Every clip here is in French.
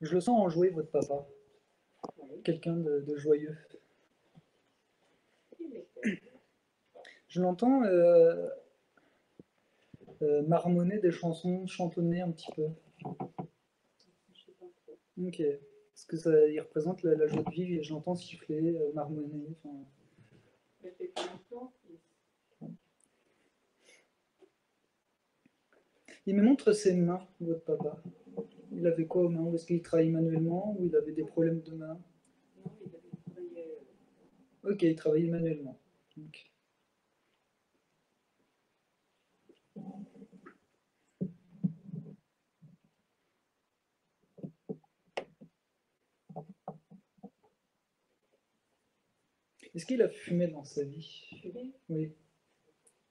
Je le sens enjoué, votre papa. Oui. Quelqu'un de joyeux. Il était. Je l'entends marmonner des chansons, chantonner un petit peu. Je sais pas trop. Ok. Parce que ça, il représente la joie de vivre et je l'entends siffler, marmonner. Enfin, Ça fait plus longtemps. il me montre ses mains, votre papa. Il avait quoi aux mains? Est-ce qu'il travaillait manuellement ou il avait des problèmes de mains? Non, il avait travaillé. Ok, il travaillait manuellement. Ok. Est-ce qu'il a fumé dans sa vie? Fumé. Oui.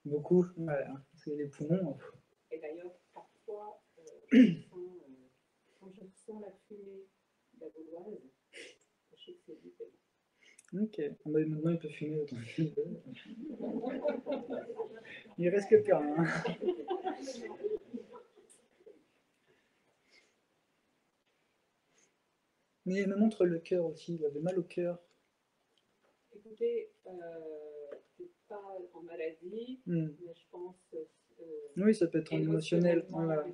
Beaucoup. Ouais, c'est les poumons. Et d'ailleurs, parfois, quand je sens la fumée de la gauloise, je sais que c'est lui. Ok. Ah bah, maintenant il peut fumer autant qu'il veut. Il risque plus rien. Mais il me montre le cœur aussi. Il avait mal au cœur. Écoutez, c'est pas en maladie, mais je pense. Oui, ça peut être en émotionnel. Voilà.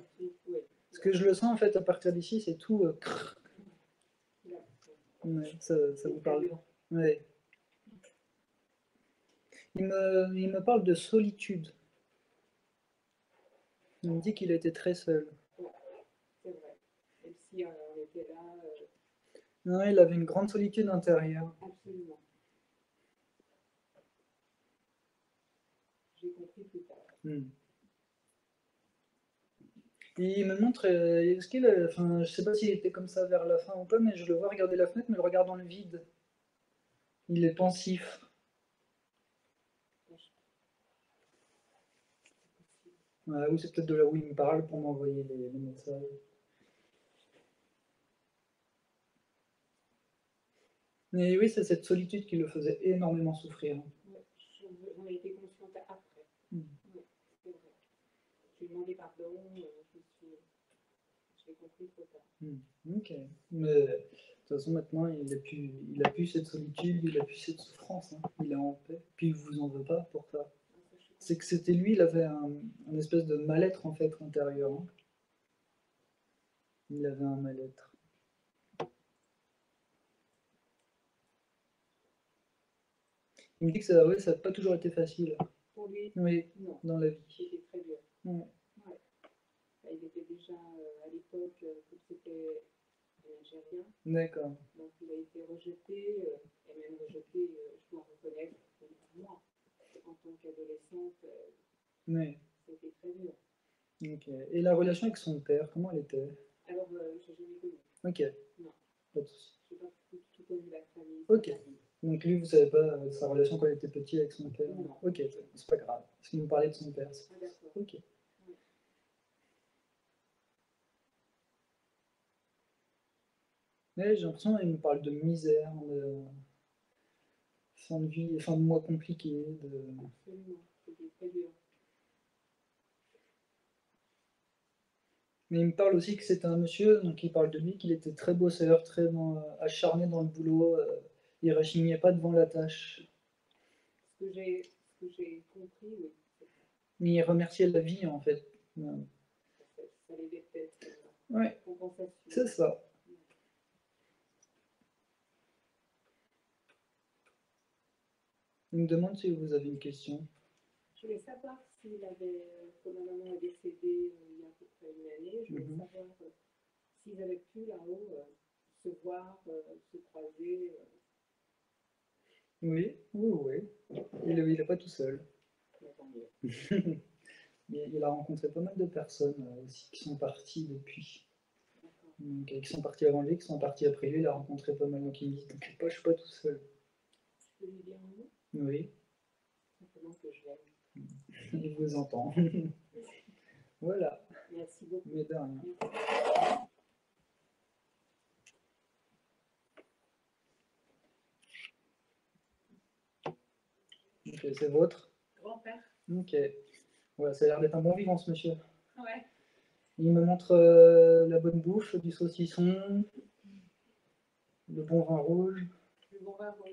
Parce que je le sens en fait à partir d'ici, c'est tout. Ouais, ça vous parle. Ouais. Il me parle de solitude. Il me dit qu'il était très seul. Ouais, c'est vrai. Même si on était là. Non, il avait une grande solitude intérieure. Absolument. J'ai compris plus tard. Et il me montre, est-ce qu'il, enfin, je sais pas s'il était comme ça vers la fin ou pas, mais je le vois regarder la fenêtre, mais il regarde dans le vide. Il est pensif. Ouais, ou c'est peut-être de là où il me parle pour m'envoyer les messages. Mais oui, c'est cette solitude qui le faisait énormément souffrir. Ouais, j'en ai été consciente après. Ouais, c'est vrai. J'ai demandé pardon, je l'ai compris trop tard. Ok. Mais de toute façon, maintenant, il a plus cette solitude, il a plus cette souffrance. Hein. Il est en paix. Puis il vous en veut pas pour ça. C'est que c'était lui, il avait un espèce de mal-être en fait intérieur. Hein. Il avait un mal-être. Il me dit que ça, ouais, ça n'a pas toujours été facile. Pour lui, oui, non. Dans la vie. C'était très dur. Ouais. Ouais. Il était déjà à l'époque, comme c'était un Algérien. D'accord. Donc il a été rejeté, et même rejeté, je dois reconnaître, moi, en tant qu'adolescente, Oui. c'était très dur. Ok. Et la relation avec son père, comment elle était? Alors, je n'ai jamais connu. Ok. Non. Pas de souci. Je n'ai pas tout connu la famille. Ok. Donc lui, vous savez pas sa relation quand il était petit avec son père? Non. Ok, c'est pas grave. Parce qu'il nous parlait de son père. Ah, d'accord. Ok. Ouais. Mais j'ai l'impression qu'il me parle de misère, de fin de vie, fin de mois compliqués. Absolument. C'était très dur. Mais il me parle aussi que c'était un monsieur, donc il parle de lui, qu'il était très bosseur, très acharné dans le boulot. Il rechignait pas devant la tâche. Ce que j'ai compris, oui. Mais il remerciait la vie en fait. Ça l'aidait peut-être. Ouais. Compensation. C'est ça. Il me demande si vous avez une question. Je voulais savoir s'il avait, comme ma maman est décédée il y a à peu près une année, je voulais savoir s'ils avaient pu là-haut se voir, se croiser. Oui, oui, oui. Il n'est pas tout seul. Tant mieux. Il a rencontré pas mal de personnes aussi qui sont parties depuis. Donc, qui sont partis avant lui, qui sont partis après lui. Il a rencontré pas mal. Donc il me dit t'inquiète pas, je suis pas tout seul. Je peux lui dire un mot? Oui. Simplement que je l'aime. Il vous entend. Voilà. Merci beaucoup. Mais de rien. Ok, c'est votre? Grand-père. Ok. Voilà, ça a l'air d'être un bon vivant ce monsieur. Ouais. Il me montre la bonne bouffe, du saucisson. Le bon vin rouge. Le bon vin rouge.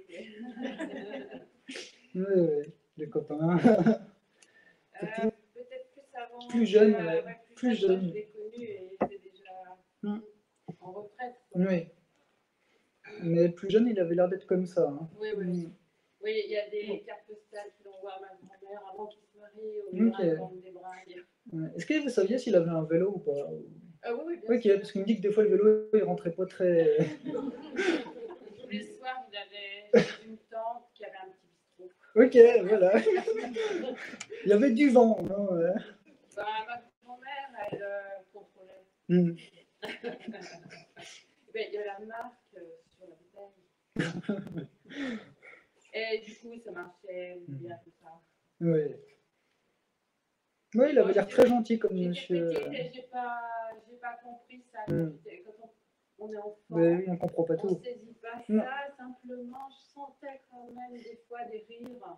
Oui, les copains. Peut-être plus avant. Plus jeune, plus jeune. Je l'ai connu et il était déjà en retraite. Quoi. Oui. Mais plus jeune, il avait l'air d'être comme ça. Hein. Oui, oui. Oui, il y a des cartes postales qui l'envoient à ma grand-mère avant qu'il se marie au Miracle des Brailles. Est-ce que vous saviez s'il avait un vélo ou pas? Oui, bien sûr. Parce qu'il me dit que des fois le vélo, il rentrait pas très... Tous les soirs, il avait une tente qui avait un petit bistrot. Ok, voilà. Il y avait du vent, non Ma grand-mère, elle contrôlait. Il y a la marque sur la bouteille. Et du coup, ça marchait bien tout ça. Oui. Oui, il avait l'air très gentil comme monsieur. J'ai pas compris ça. Quand on est enfant, oui, on comprend pas tout. On ne saisit pas ça. Simplement, je sentais quand même des fois des rires.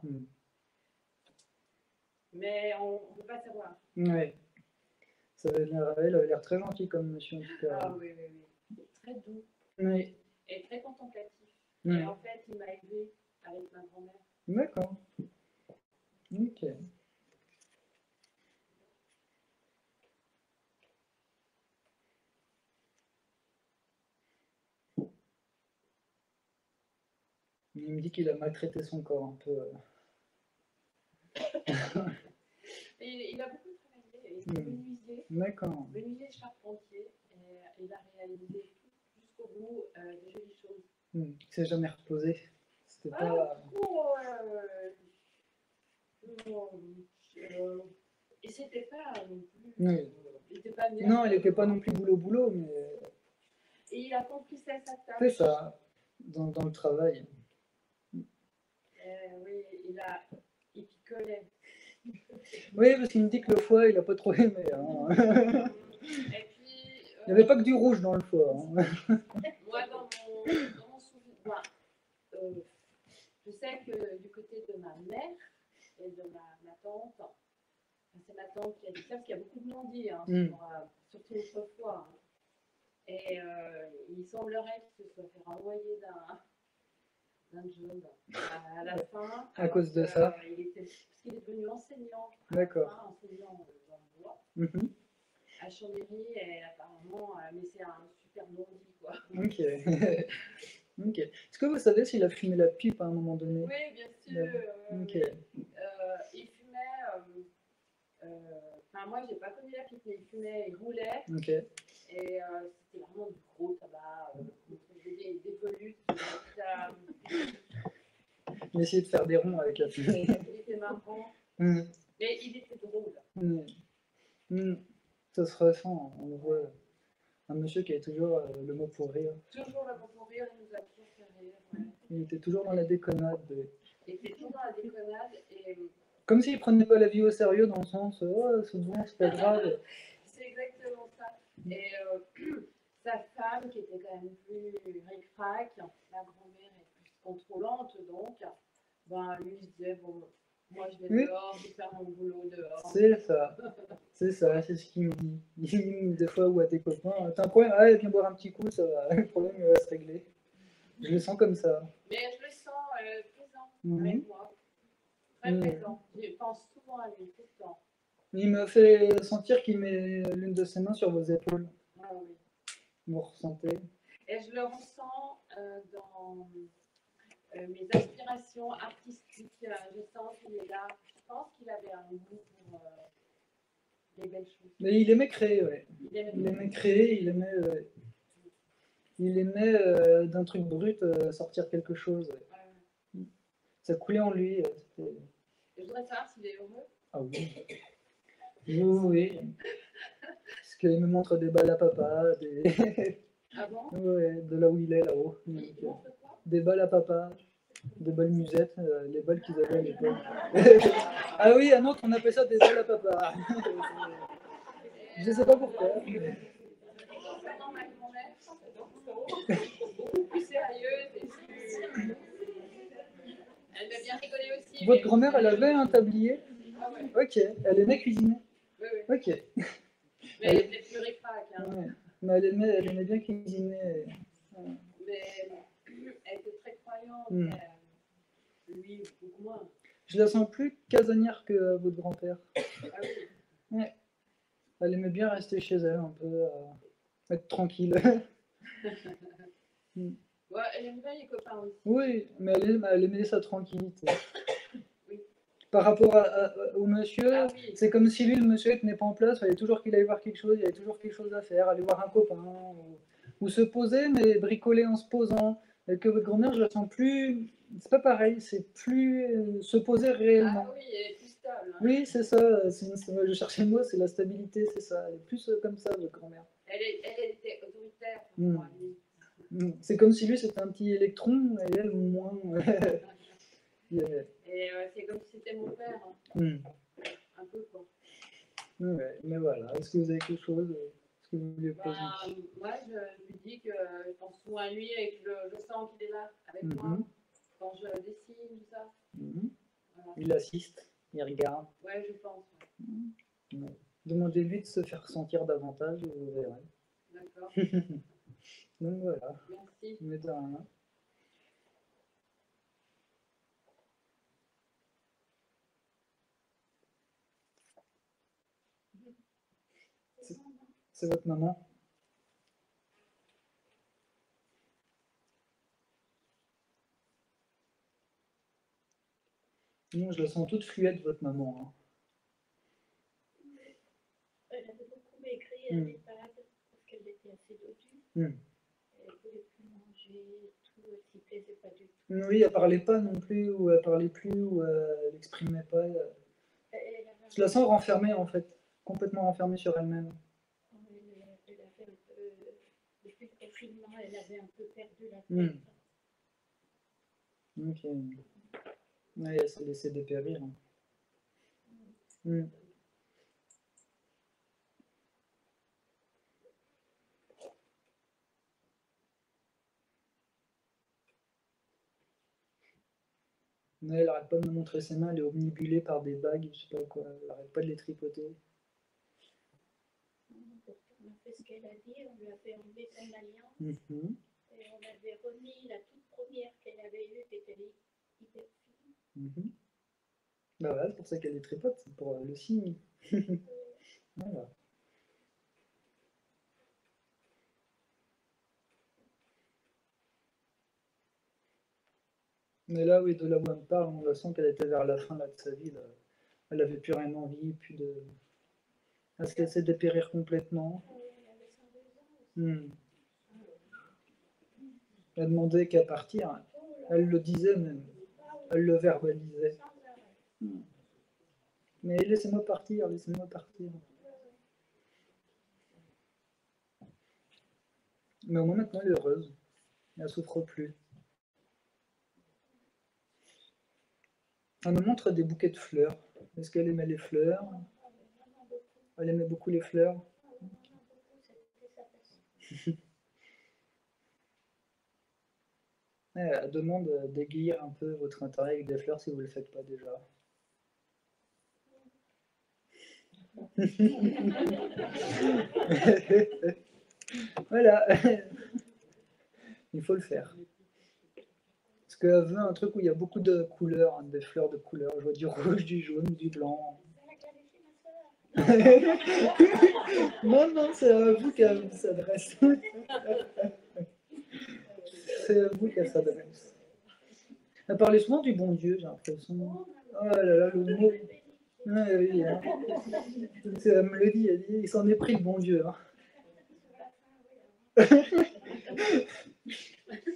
Mais on ne peut pas savoir. Oui. Il avait l'air très gentil comme monsieur en tout cas. Ah oui, oui, oui. Très doux. Oui. Et très contemplatif. Et en fait, il m'a élevé avec ma grand-mère. D'accord. Ok. Il me dit qu'il a maltraité son corps un peu. Il a beaucoup travaillé. Il était menuisier. D'accord. Menuisier charpentier. Et il a réalisé jusqu'au bout des jolies choses. Il s'est jamais reposé. C'était pas... Et c'était pas non plus. Il était pas non, il n'était pas non plus boulot, mais. Et il accomplissait sa tâche. C'est ça, dans le travail. Oui, il picolait. Oui, parce qu'il me dit que le foie, il n'a pas trop aimé. Hein. Et puis, il n'y avait pas que du rouge dans le foie. Hein. Moi, dans mon souvenir, je sais que du côté de ma mère et de ma tante, c'est ma tante qui a dit ça, parce qu'il y a beaucoup de non-dits, hein, surtout autrefois. Hein. Et il semblerait qu'il se soit fait renvoyer d'un job à la fin. À cause de ça. Parce qu'il est devenu enseignant. D'accord. Enseignant dans le bois. À Chambéry, et apparemment, mais c'est un super non-dit, quoi. Ok. Ok. Est-ce que vous savez s'il a fumé la pipe à un moment donné? Oui, bien sûr. Ok. Il fumait. Enfin, moi, j'ai pas connu la pipe, mais il fumait, il roulait. Ok. Et c'était vraiment du gros tabac, des volutes. Il essayait de faire des ronds avec la fumée. Il était marrant. Mais il était drôle. Ça se ressent. On voit un monsieur qui a toujours le mot pour rire. Toujours le mot pour rire, il nous a toujours fait rire. Ouais. Il était toujours dans la déconnade. Il était toujours dans la déconnade. Et... Comme s'il prenait pas la vie au sérieux, dans le sens oh, c'est bon, c'est pas grave. C'est exactement ça. Et sa femme, qui était quand même plus ric-rac, la grand-mère est plus contrôlante, donc, ben, lui se disait bon, moi je vais dehors, je vais faire mon boulot dehors. C'est ça. C'est ça, c'est ce qu'il me dit. Il dit des fois ou à tes copains, t'as un problème, allez, viens boire un petit coup, ça va, le problème va se régler. Je le sens comme ça. Mais je le sens présent avec moi. Très présent. Je pense souvent à lui tout le temps. Il me fait sentir qu'il met l'une de ses mains sur vos épaules. Ah oui. Vous ressentez? Et je le ressens dans mes aspirations artistiques. Je sens qu'il est là. Je pense qu'il avait un goût pour les belles choses. Mais il aimait créer, ouais. Il aimait créer, il aimait d'un truc brut sortir quelque chose. Ouais. Ça coulait en lui. Je voudrais savoir s'il est heureux. Ah oui. Oui. Parce qu'il me montre des balles à papa, Ah bon? Ouais, de là où il est, là-haut. Des balles à papa, des balles musettes, les balles qu'ils avaient à l'époque. Ah oui, à Nantes, on appelle ça des balles à papa. Je ne sais pas pourquoi. Concernant ma grand-mère, beaucoup plus sérieuse et plus... Elle m'a bien rigolé aussi. Votre grand-mère, elle avait un tablier? Ah ouais. Ok, elle aimait cuisiner? Oui, oui. Ok. Mais elle était plus ric-rac. Hein. Ouais. Mais elle aimait bien cuisiner. Mais souriante, Mm. mais lui, beaucoup moins. Je la sens plus casanière que votre grand-père. Ah oui. Ouais. Elle aimait bien rester chez elle un peu, être tranquille. Mm. Ouais, elle aime bien les copains aussi. Oui, mais elle aimait sa tranquillité. Oui. Par rapport au monsieur, Ah oui. c'est comme si lui, le monsieur, tenait pas en place, il fallait toujours qu'il aille voir quelque chose, il y avait toujours quelque chose à faire, aller voir un copain, ou se poser, mais bricoler en se posant. Et que votre grand-mère, je la sens plus. C'est pas pareil, c'est plus se poser réellement. Ah oui, elle est plus stable. Hein. Oui, c'est ça, je cherchais le mot, c'est la stabilité, c'est ça. Elle est plus comme ça, votre grand-mère. Elle était autoritaire pour Mm. moi, lui. C'est comme si lui, c'était un petit électron, et elle, moins. Yeah. Et c'est comme si c'était mon père, hein. Mm. Un peu quoi. Ouais, mais voilà, est-ce que vous avez quelque chose est-ce que vous voulez poser Moi, je lui dis que je pense souvent à lui et que je sens qu'il est là avec moi Mhm. quand je dessine, tout ça. Mhm. Voilà. Il assiste, il regarde. Ouais, je pense. Ouais. Ouais. Demandez-lui de se faire sentir davantage et vous verrez. D'accord. Donc voilà, Merci. mais de rien. C'est votre maman? Non, je la sens toute fluette, votre maman. Elle avait beaucoup maigri à l'EHPAD parce qu'elle était assez dodue. Mm. Elle ne voulait plus manger, tout, elle s'y plaisait pas du tout. Oui, elle parlait pas non plus, ou elle parlait plus, ou elle exprimait pas. Je la sens renfermée en fait, complètement renfermée sur elle-même. Elle avait un peu, depuis le confinement, elle avait un peu perdu la tête. Ok. Ouais, elle s'est laissée dépérir. Mm. Mais elle arrête pas de me montrer ses mains, elle est omnibulée par des bagues, je sais pas quoi, elle arrête pas de les tripoter. Pourtant, on a fait ce qu'elle a dit, on lui a fait enlever son alliance Mhm. et on avait remis la toute première qu'elle avait eue, qui était hyper fine. Mhm. Bah voilà, c'est pour ça qu'elle les tripote, c'est pour le signe. Voilà. Mais là, oui, de là où elle me parle, on la sent qu'elle était vers la fin là, de sa vie. Là. Elle avait plus rien envie, plus de. Elle se laissait dépérir complètement. Elle avait 102 ans aussi. Elle demandait qu'à partir. Elle le disait même. Elle le verbalisait. Mais laissez-moi partir, laissez-moi partir. Mais au moins maintenant, elle est heureuse. Elle ne souffre plus. Elle me montre des bouquets de fleurs. Est-ce qu'elle aimait les fleurs? Elle aimait beaucoup les fleurs. Elle demande d'aiguiller un peu votre intérêt avec des fleurs si vous ne le faites pas déjà. Voilà. Il faut le faire. Parce qu'elle veut un truc où il y a beaucoup de couleurs, hein, des fleurs de couleurs. Je vois du rouge, du jaune, du blanc. Non, non, c'est à vous qu'elle s'adresse. C'est à vous qu'elle s'adresse. Elle parlait souvent du bon Dieu, j'ai l'impression. Oh là là, le mot. Ah, oui, hein. Elle me le dit, elle dit, il s'en est pris le bon Dieu. Hein.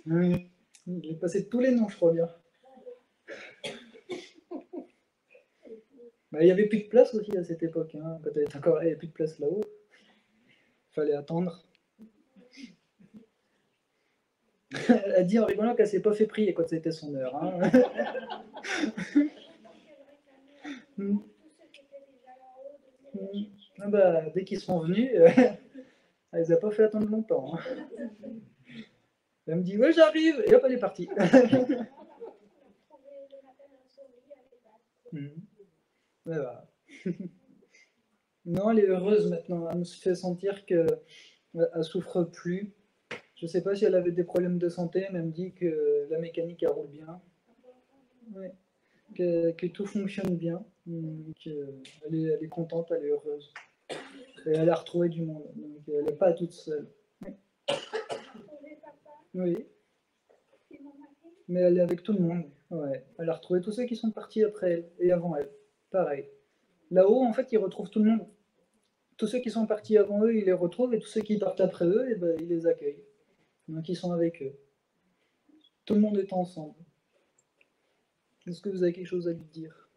Oui. Il est passé tous les noms, je crois bien. Bah, il n'y avait plus de place aussi à cette époque. Hein. Quand elle était encore là, il n'y avait plus de place là-haut. Il fallait attendre. Elle a dit en rigolant qu'elle ne s'est pas fait prier quand c'était son heure. Hein. Ah bah, dès qu'ils sont venus, elle les a pas fait attendre longtemps. Hein. Elle me dit ouais j'arrive et hop elle est partie. Voilà. Non, elle est heureuse maintenant. Elle me fait sentir qu'elle ne souffre plus. Je sais pas si elle avait des problèmes de santé, mais elle me dit que la mécanique elle roule bien. Ouais. Que tout fonctionne bien. Elle est contente, elle est heureuse. Et elle a retrouvé du monde. Donc elle n'est pas toute seule. Oui, mais elle est avec tout le monde. Ouais. Elle a retrouvé tous ceux qui sont partis après elle et avant elle. Pareil. Là-haut, en fait, ils retrouvent tout le monde. Tous ceux qui sont partis avant eux, ils les retrouvent, et tous ceux qui partent après eux, eh ben, ils les accueillent. Donc ils sont avec eux. Tout le monde est ensemble. Est-ce que vous avez quelque chose à lui dire?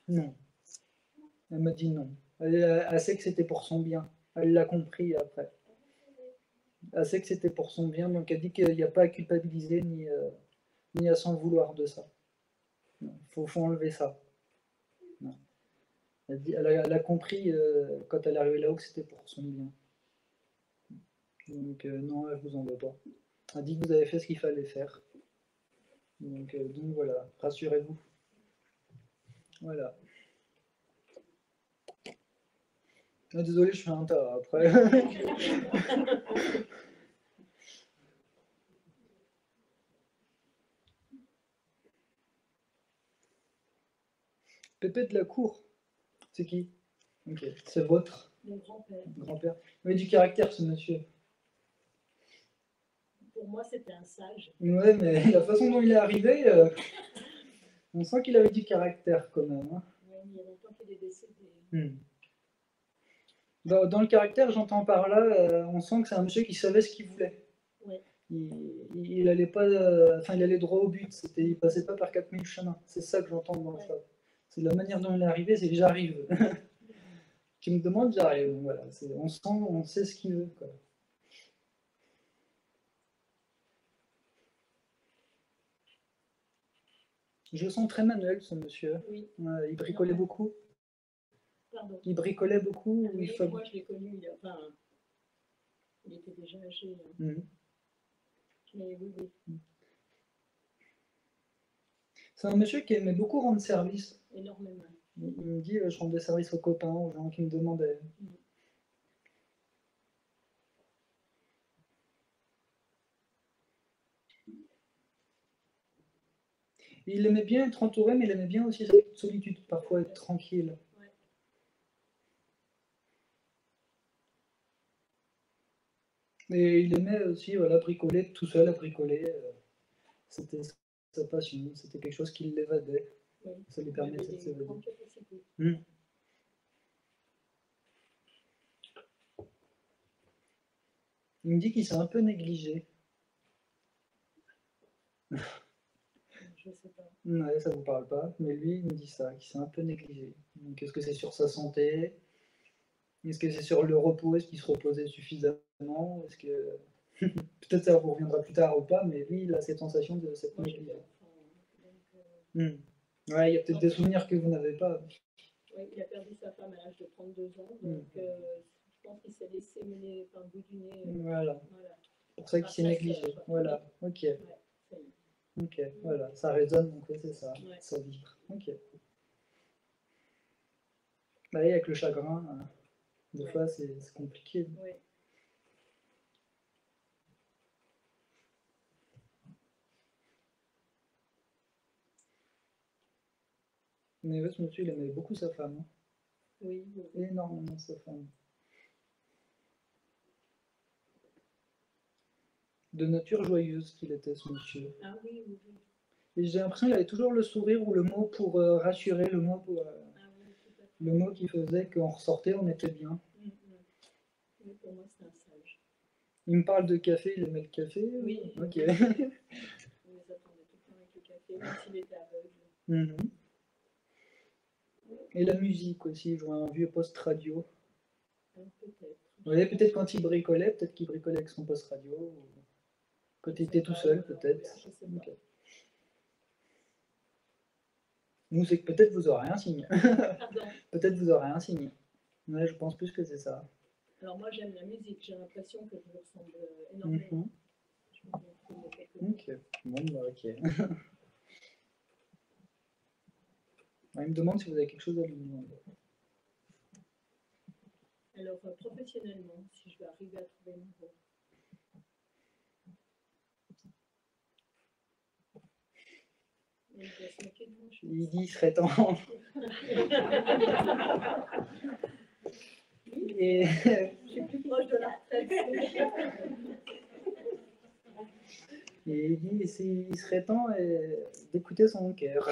Non. Elle m'a dit non. Elle sait que c'était pour son bien. Elle l'a compris après. Elle sait que c'était pour son bien, donc elle dit qu'il n'y a pas à culpabiliser ni à s'en vouloir de ça. Il faut enlever ça. Non. Elle a compris quand elle est arrivée là-haut que c'était pour son bien. Donc non, elle vous en veut pas. Elle dit que vous avez fait ce qu'il fallait faire. Donc voilà, rassurez-vous. Voilà. Ah, désolé, je fais un tas après. Pépé de la cour, c'est qui? Ok, c'est votre Mon grand-père. grand-père. Mais du caractère, ce monsieur. Pour moi, c'était un sage. Ouais, mais la façon dont il est arrivé, on sent qu'il avait du caractère quand même. Hein. Ouais, il y a longtemps qu'il est décédé. Dans le caractère, j'entends par là, on sent que c'est un monsieur qui savait ce qu'il voulait. Ouais. Il allait pas, il allait droit au but. Il passait pas par 4000 chemins. C'est ça que j'entends dans ça. C'est la manière dont il est arrivé, c'est que j'arrive. Tu me demandes, j'arrive. Donc voilà, on sent, on sait ce qu'il veut. Quoi. Je le sens très manuel, ce monsieur. Oui. Il bricolait beaucoup. Pardon. Il bricolait beaucoup. Oui, moi, je l'ai connu, il était déjà âgé. Hein. Mais oui, oui. C'est un monsieur qui aimait beaucoup rendre service. Énormément. Il me dit, je rendais service aux copains, aux gens qui me demandaient. Il aimait bien être entouré, mais il aimait bien aussi cette solitude, parfois être tranquille. Ouais. Et il aimait aussi voilà, bricoler tout seul, à bricoler. C'était sa passion, c'était quelque chose qui l'évadait. Oui. Ça lui permettait de s'évader. Il me dit qu'il s'est un peu négligé. Je sais pas. Ouais, ça vous parle pas, mais lui, il me dit ça, qu'il s'est un peu négligé. Donc, est-ce que c'est sur sa santé? Est-ce que c'est sur le repos? Est-ce qu'il se reposait suffisamment? Est-ce que peut-être ça vous reviendra plus tard ou pas, mais lui, il a cette sensation de cette négligence. Ouais, il y a peut-être des souvenirs que vous n'avez pas. Oui, il a perdu sa femme à l'âge de 32 ans, donc je pense qu'il s'est laissé mener par le bout du nez. Voilà. C'est pour ça qu'il s'est négligé. Voilà, ok. Ouais, ok, voilà, ça résonne, donc oui, c'est ça, ça vibre. Ok. Bah, et avec le chagrin, des fois, c'est compliqué. Ouais. Mais ouais, ce monsieur, il aimait beaucoup sa femme. Hein. Oui, oui. Énormément sa femme. De nature joyeuse qu'il était, ce monsieur. Ah oui, oui, oui. Et j'ai l'impression qu'il avait toujours le sourire ou le mot pour rassurer, le mot pour, le mot qui faisait qu'on ressortait, on était bien. Oui, pour moi, c'est un sage. Il me parle de café, il aimait le café? Oui. Ok. Il les attendait tout le temps avec le café, même s'il était aveugle. Et la musique aussi, il jouait un vieux poste radio. Peut-être. Oui, peut-être quand il bricolait, peut-être qu'il bricolait avec son poste radio. Ou... Quand il était tout seul, peut-être. Okay. Nous, c'est que peut-être vous aurez un signe. Peut-être vous aurez un signe. Ouais, je pense plus que c'est ça. Alors moi, j'aime la musique. J'ai l'impression que je me ressemble énormément. Ok. Bon, bah ok. Il me demande si vous avez quelque chose à lui demander. Alors, professionnellement, si je vais arriver à trouver mon rôle. Il doit se moquer de moi, je Il pense. dit il serait temps. Et Je suis plus proche de la retraite. il dit il serait temps d'écouter son cœur,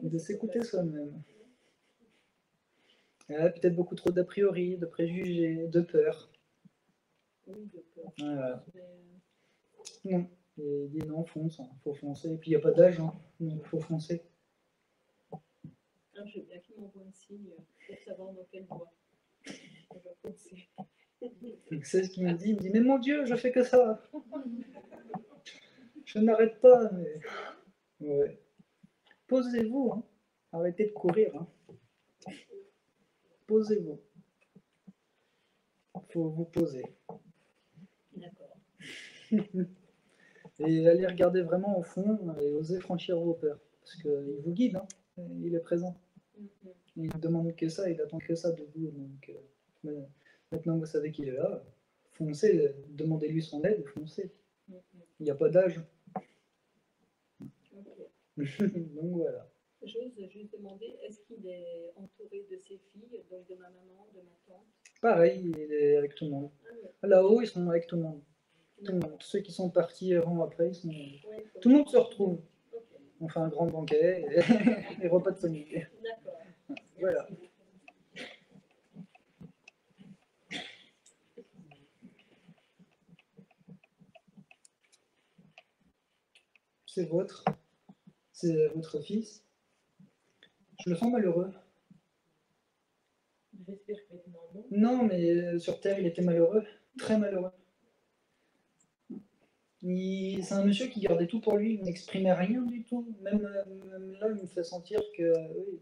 de s'écouter soi-même. Peut-être beaucoup trop d'a priori, de préjugés, de peur. Oui, de peur. Voilà. Mais, Non. Et il dit non, fonce, hein, faut foncer. Et puis il n'y a pas d'âge, hein, donc il faut foncer. je veux bien qu'il m'envoie un signe pour savoir dans quelle voie on va foncer. C'est ce qu'il me dit. Il me dit mais mon Dieu, je fais que ça. Je n'arrête pas. Mais... Ouais. Posez-vous. Hein. Arrêtez de courir. Hein. Posez-vous. Il faut vous poser. D'accord. Et allez regarder vraiment au fond et osez franchir vos peurs. Parce qu'il vous guide, hein. Il est présent. Il ne demande que ça, il attend que ça de vous. Donc, maintenant que vous savez qu'il est là, foncez, demandez-lui son aide, foncez. Il n'y a pas d'âge. Donc voilà. J'ose juste demander, est-ce qu'il est entouré de ses filles, donc de ma maman, de ma tante? Pareil, il est avec tout le monde. Là-haut, ils sont avec tout le monde. Tout le monde. Tous ceux qui sont partis avant, après, ils sont... tout le monde se retrouve. On fait un grand banquet et repas de famille. D'accord. Voilà. C'est votre fils. Je le sens malheureux. J'espère que maintenant non. Non, mais sur Terre, il était malheureux, très malheureux. C'est un monsieur qui gardait tout pour lui, il n'exprimait rien du tout. Même là, il me fait sentir que... Oui.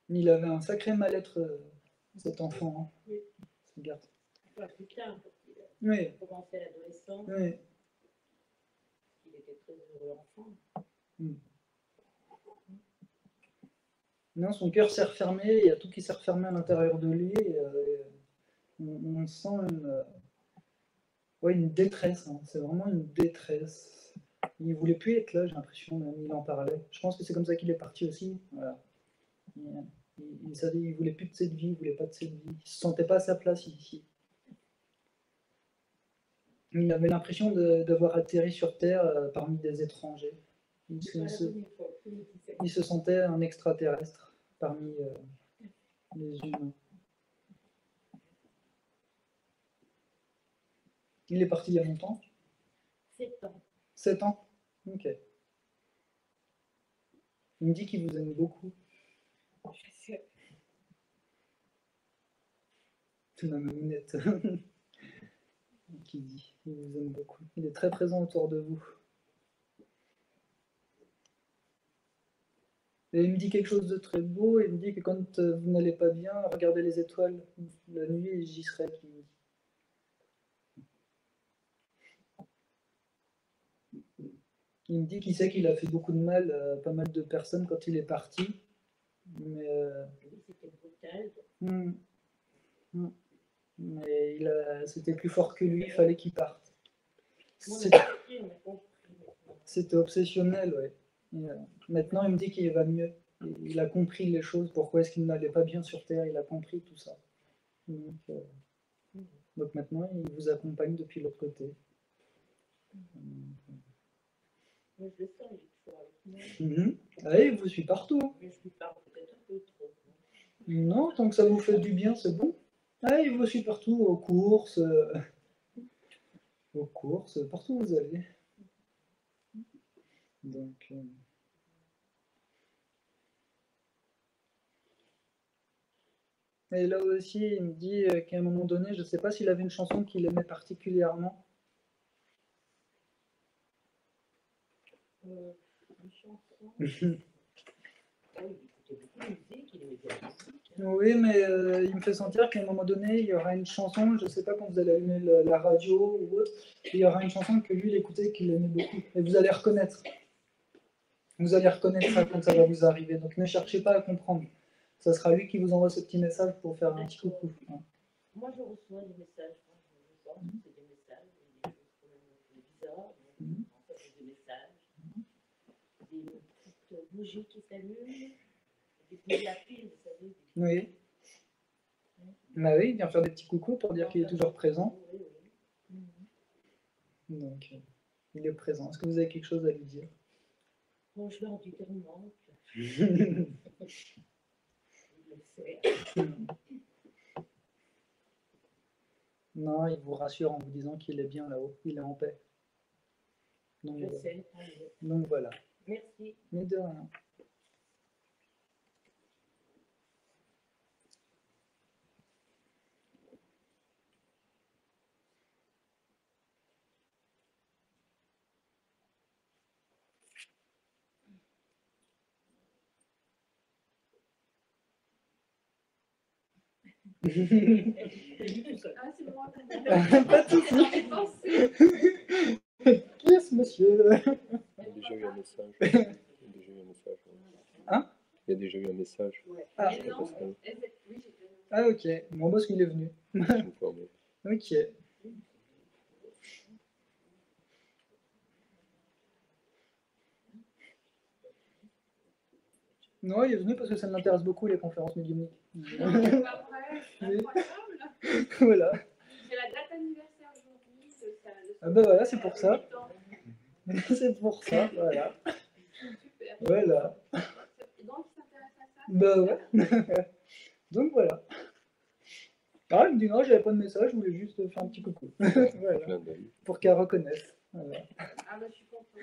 Il avait un sacré mal-être, cet enfant. Hein. Oui. Ce garçon. Enfin, plus tard, Oui. il a commencé à l'adolescence. Oui. Il était très heureux enfant. Non, son cœur s'est refermé, il y a tout qui s'est refermé à l'intérieur de lui. On sent une détresse, hein. C'est vraiment une détresse. Il ne voulait plus être là, j'ai l'impression, même il en parlait. Je pense que c'est comme ça qu'il est parti aussi. Voilà. Il savait, il voulait plus de cette vie, il voulait pas de cette vie. Il se sentait pas à sa place ici. Il avait l'impression d'avoir atterri sur Terre parmi des étrangers. Il se sentait un extraterrestre parmi les humains. Il est parti il y a longtemps? 7 ans. 7 ans? Ok. Il me dit qu'il vous aime beaucoup. C'est ma maminette qui dit qu'il vous aime beaucoup. Il est très présent autour de vous. Et il me dit quelque chose de très beau. Il me dit que quand vous n'allez pas bien, regardez les étoiles la nuit et j'y serai. Il me dit qu'il sait qu'il a fait beaucoup de mal à pas mal de personnes quand il est parti. Mais c'était brutal. Mais c'était plus fort que lui, il fallait qu'il parte. C'était obsessionnel, ouais. Maintenant, il me dit qu'il va mieux. Il a compris les choses, pourquoi est-ce qu'il n'allait pas bien sur Terre, il a compris tout ça. Donc maintenant, il vous accompagne depuis l'autre côté. Moi, je le sens, il est toujours avec moi. Ah, il vous suit partout. Mais je lui parle peut-être un peu trop. Non, tant que ça vous fait du bien, c'est bon. Ah, il vous suit partout, aux courses, partout où vous allez. Donc, et là aussi, il me dit qu'à un moment donné, je ne sais pas s'il avait une chanson qu'il aimait particulièrement. Une chanson. Oui, mais il me fait sentir qu'à un moment donné, il y aura une chanson, je ne sais pas quand vous allez allumer la radio ou autre, il y aura une chanson que lui, il écoutait, qu'il aimait beaucoup. Et vous allez reconnaître. Vous allez reconnaître ça quand ça va vous arriver, donc ne cherchez pas à comprendre. Ça sera lui qui vous envoie ce petit message pour faire un petit coucou. Moi, je reçois des messages. Je pense que c'est des messages, des choses quand même bizarres. En fait, c'est des messages. Des petites bougies qui s'allument. Des bougies à pile, vous savez. Oui. Bah oui, il vient faire des petits coucous pour dire qu'il est toujours présent. Donc, il est présent. Est-ce que vous avez quelque chose à lui dire? Bon, je leur dis qu'il me manque. Non, il vous rassure en vous disant qu'il est bien là-haut, il est en paix. Donc, Je sais. donc voilà. Merci. Mais de rien. Ah, c'est moi. Pas de soucis. Qui est ce monsieur? Il y a déjà eu un message. Il y a déjà eu un message. Hein? Il y a déjà eu un message. Ah, ah ok. Bon, parce qu'il est venu. Ok. Non, il est venu parce que ça m'intéresse beaucoup les conférences médiumniques. Non, c'est pas vrai, c'est incroyable. Voilà. C'est la date anniversaire aujourd'hui. Ah bah voilà, c'est pour ça. C'est pour ça, voilà. Super. Voilà. Et donc, il s'intéresse à ça? Bah ouais. Donc voilà. Ah, il me dit non, j'avais pas de message, je voulais juste faire un petit coucou. Voilà. Pour qu'elle reconnaisse. Voilà. Ah bah je suis contente.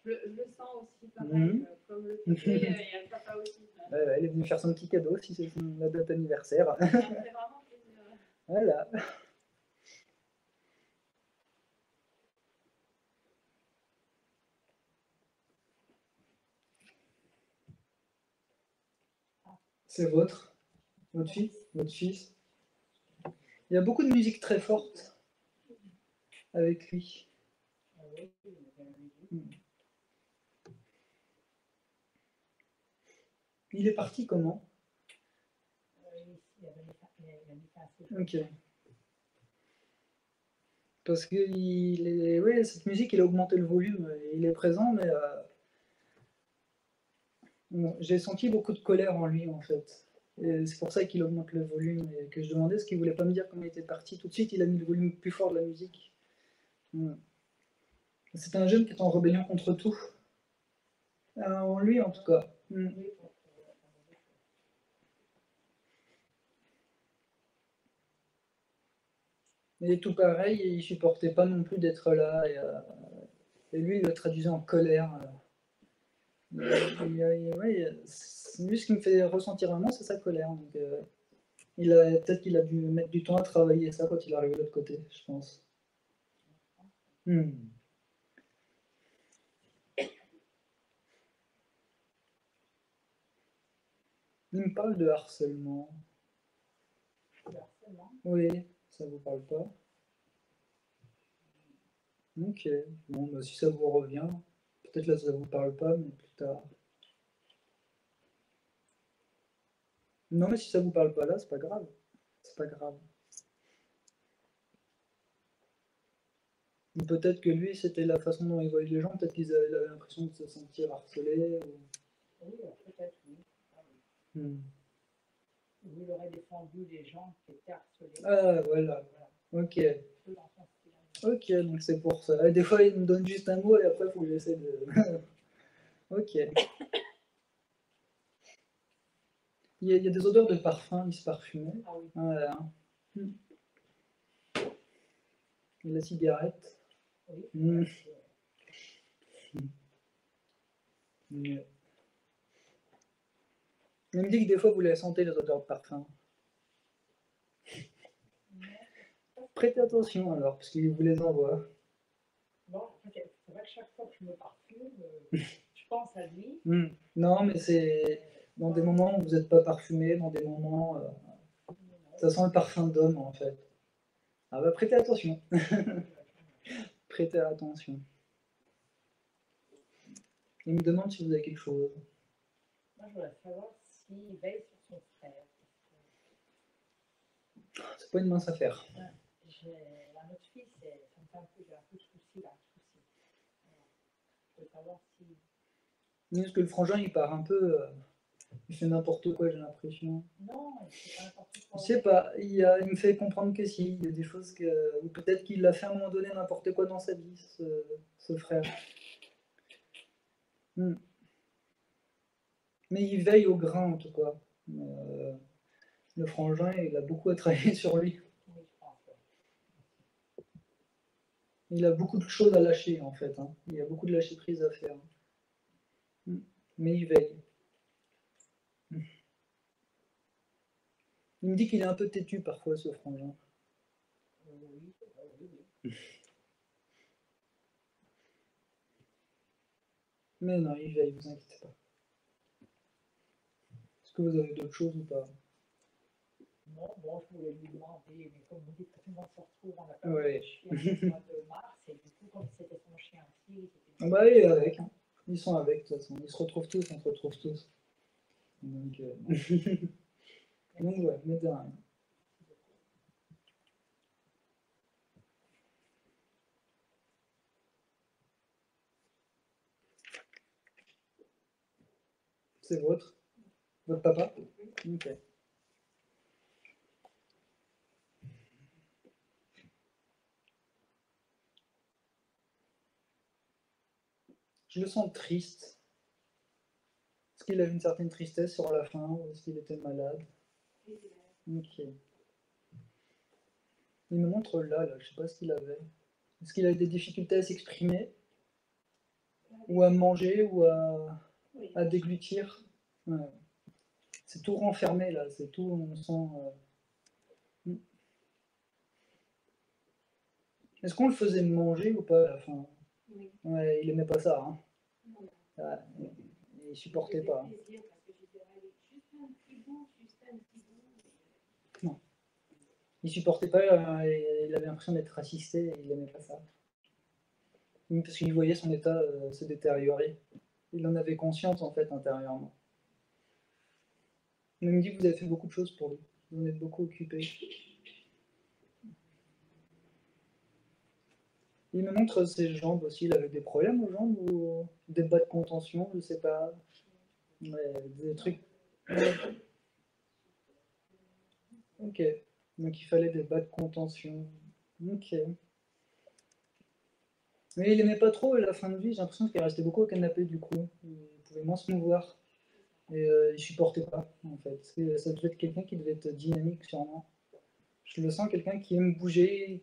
Je le sens aussi pareil, comme le bébé et le papa aussi. Elle est venue faire son petit cadeau si c'est la date anniversaire. Ça me fait vraiment plaisir. Voilà. C'est votre fils? Votre fils? Il y a beaucoup de musique très forte avec lui. Il est parti comment? Ok. Parce que ouais, cette musique, il a augmenté le volume. Il est présent, mais j'ai senti beaucoup de colère en lui, en fait. Et c'est pour ça qu'il augmente le volume et que je demandais ce qu'il voulait pas me dire quand il était parti. Tout de suite, il a mis le volume plus fort de la musique. C'est un jeune qui est en rébellion contre tout. En lui, en tout cas. Et tout pareil, il supportait pas non plus d'être là. Et lui, il le traduisait en colère. Ouais, lui, ce qui me fait ressentir vraiment, c'est sa colère. Donc, peut-être qu'il a dû mettre du temps à travailler ça quand il est arrivé de l'autre côté, je pense. Il me parle de harcèlement. Oui, ça vous parle pas? Ok, bon, bah, si ça vous revient, peut-être là ça vous parle pas, mais plus tard. Non, mais si ça vous parle pas là, c'est pas grave. C'est pas grave. Peut-être que lui, c'était la façon dont il voyait les gens, peut-être qu'il avait l'impression de se sentir harcelé. Oui, peut-être, oui. Il aurait défendu les gens qui étaient harcelés. Ah, voilà. Ok. Ok, donc c'est pour ça. Et des fois, il me donne juste un mot et après, il faut que j'essaie de... Ok. Il y a des odeurs de parfum, il se parfumait. Ah oui. Voilà. Et la cigarette. Oui. Il me dit que des fois, vous les sentez, les odeurs de parfum. Prêtez attention alors, parce qu'il vous les envoie. Bon, c'est vrai que chaque fois que je me parfume, je pense à lui. Non, mais c'est dans des moments où vous n'êtes pas parfumé, dans des moments... ça sent le parfum d'homme, en fait. Ah bah, prêtez attention. Prêtez attention. Il me demande si vous avez quelque chose. Moi, je voudrais savoir s'il veille sur son frère. C'est pas une mince affaire. J'ai un autre fils, et ça me fait un peu, j'ai un peu de soucis là, Je veux savoir si. Parce que le frangin, il part un peu. Il fait n'importe quoi, j'ai l'impression. Non, il fait pas n'importe quoi. Je sais pas, il me fait comprendre que si, il y a des choses que. Ou peut-être qu'il a fait à un moment donné n'importe quoi dans sa vie, ce frère. Mais il veille au grain en tout cas. Le frangin, il a beaucoup à travailler sur lui. Il a beaucoup de choses à lâcher en fait. Hein. Il y a beaucoup de lâcher prise à faire. Mais il veille. Il me dit qu'il est un peu têtu parfois, ce frangin. Mais non, il veille, vous inquiétez pas. Est-ce que vous avez d'autres choses ou pas? Non, bon, je voulais lui demander, mais comme vous dites, tout le monde se retrouve, on a pas de chien au mois de mars, et du coup, comme c'était son chien aussi, ah bah, il est avec. Hein. Ils sont avec, de toute façon. Ils se retrouvent tous, on se retrouve tous. Donc, donc ouais, mais de rien. C'est votre papa? Ok. Je le sens triste. Est-ce qu'il avait une certaine tristesse sur la fin ou est-ce qu'il était malade? Ok. Il me montre là, je sais pas ce qu'il avait. Est-ce qu'il avait des difficultés à s'exprimer? Ou à manger ou à déglutir? Ouais. C'est tout renfermé là, c'est tout, on sent. Est-ce qu'on le faisait manger ou pas à la fin? Oui. Ouais, il aimait pas ça. Hein. Ouais, il supportait pas. Non. Il supportait pas, il avait l'impression d'être assisté et il aimait pas ça. Parce qu'il voyait son état se détériorer. Il en avait conscience en fait intérieurement. Il me dit que vous avez fait beaucoup de choses pour lui. Vous en êtes beaucoup occupé. Il me montre ses jambes aussi. Il avait des problèmes aux jambes ou des bas de contention, je sais pas. Ouais, des trucs. Ok. Donc il fallait des bas de contention. Ok. Mais il aimait pas trop à la fin de vie. J'ai l'impression qu'il restait beaucoup au canapé du coup. Il pouvait moins se mouvoir. Et il supportait pas en fait. Parce que ça devait être quelqu'un qui devait être dynamique sûrement. Je le sens quelqu'un qui aime bouger,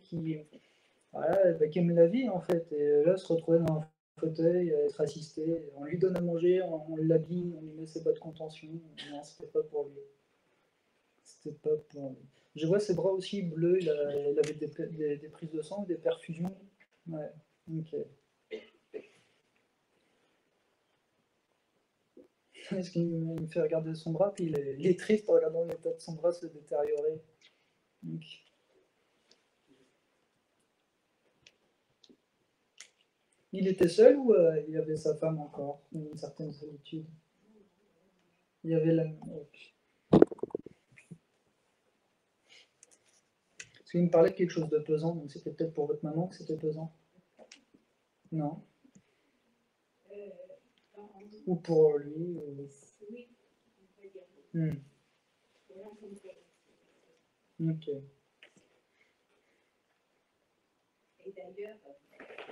voilà, qui aime la vie en fait. Et là, se retrouver dans un fauteuil, être assisté, on lui donne à manger, on l'habille, on lui met ses bas de contention. Non, c'était pas pour lui. C'était pas pour lui. Je vois ses bras aussi bleus, il avait des prises de sang, des perfusions. Ouais, ok. Est-ce qu'il me fait regarder son bras, puis il est triste en regardant l'état de son bras se détériorer. Okay. Il était seul ou il y avait sa femme encore? Une certaine solitude. Il y avait la. Parce qu'il me parlait de quelque chose de pesant, donc c'était peut-être pour votre maman que c'était pesant. Non? Ou pour lui? Oui. Ok. Et d'ailleurs,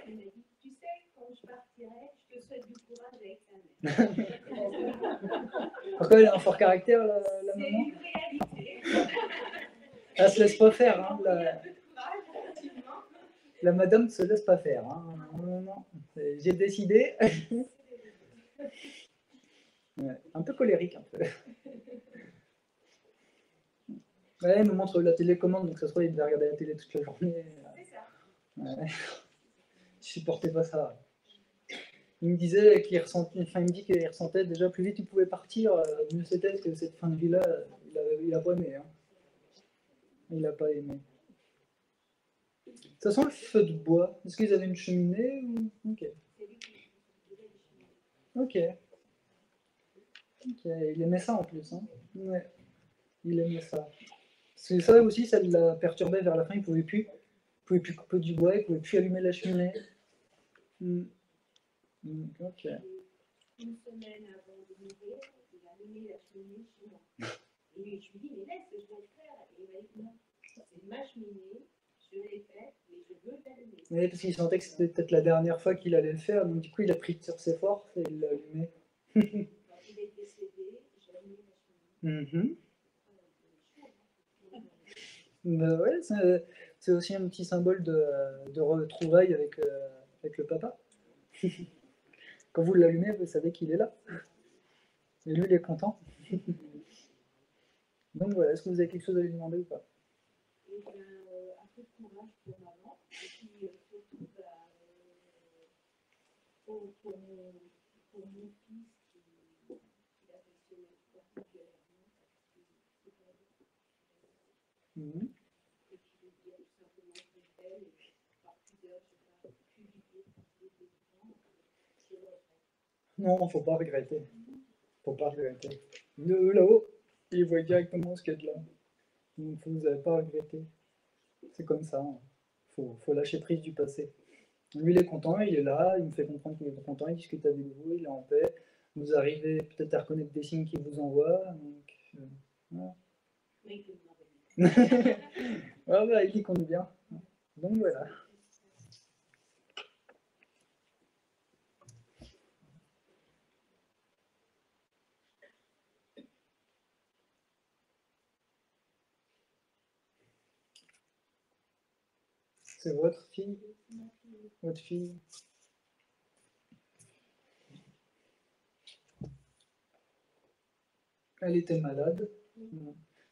il m'a dit, tu sais, quand je partirai, je te souhaite du courage avec ta mère. Pourquoi elle a un fort caractère, la maman? C'est une réalité. Elle se laisse pas faire. Hein, la madame ne se laisse pas faire. Hein. Non. J'ai décidé. Ouais, un peu colérique, un peu. Ouais, elle me montre la télécommande, donc ça se trouve, il devait regarder la télé toute la journée. C'est ça. Ouais. Je supportais pas ça. Il me disait qu'il ressentait, enfin, il me dit qu'il ressentait déjà plus vite il pouvait partir, mieux c'était parce que cette fin de vie-là, il a pas aimé. Hein. Il a pas aimé. Ça sent le feu de bois. Est-ce qu'ils avaient une cheminée ou... Ok. Ok. Ok. Ok, il aimait ça en plus. Hein. Ouais, il aimait ça. C'est ça aussi, ça l'a perturbé vers la fin, il pouvait plus couper du bois, il pouvait plus allumer la cheminée. Hmm. Ok. Une semaine avant de mourir, il a allumé la cheminée chez moi. Et je lui dis, mais laisse, je vais le faire. Et il m'a dit, non, c'est ma cheminée, je l'ai faite, mais je veux l'allumer. Oui, parce qu'il sentait que c'était peut-être la dernière fois qu'il allait le faire, donc du coup il a pris sur ses forces et il l'a allumé. Quand il est décédé, j'ai allumé la cheminée. Bah ouais, c'est aussi un petit symbole de retrouvailles avec le papa. Quand vous l'allumez, vous savez qu'il est là. Et lui, il est content. Donc voilà, est-ce que vous avez quelque chose à lui demander ou pas? Et ben, un peu de courage pour maman. Et puis surtout, bah, pour mon fils qui l'affectionnait particulièrement, parce que c'est pas Mhm. et puis lui dire tout simplement que je l'aime et par plusieurs, je n'ai pas pu vivre quand il était vivant, je le regrette. Non, faut pas regretter. Faut pas regretter. De là-haut, il voit directement ce qu'il y a de là. Donc vous n'avez pas à regretter. C'est comme ça. Hein. Faut lâcher prise du passé. Lui, il est content, il est là, il me fait comprendre qu'il est content, il discute avec vous, il est en paix. Vous arrivez peut-être à reconnaître des signes qu'il vous envoie. Donc, voilà. Mais il peut m'envoyer. Ah bah, il dit qu'on est bien. Donc voilà. C'est votre fille? Votre fille? Elle était malade.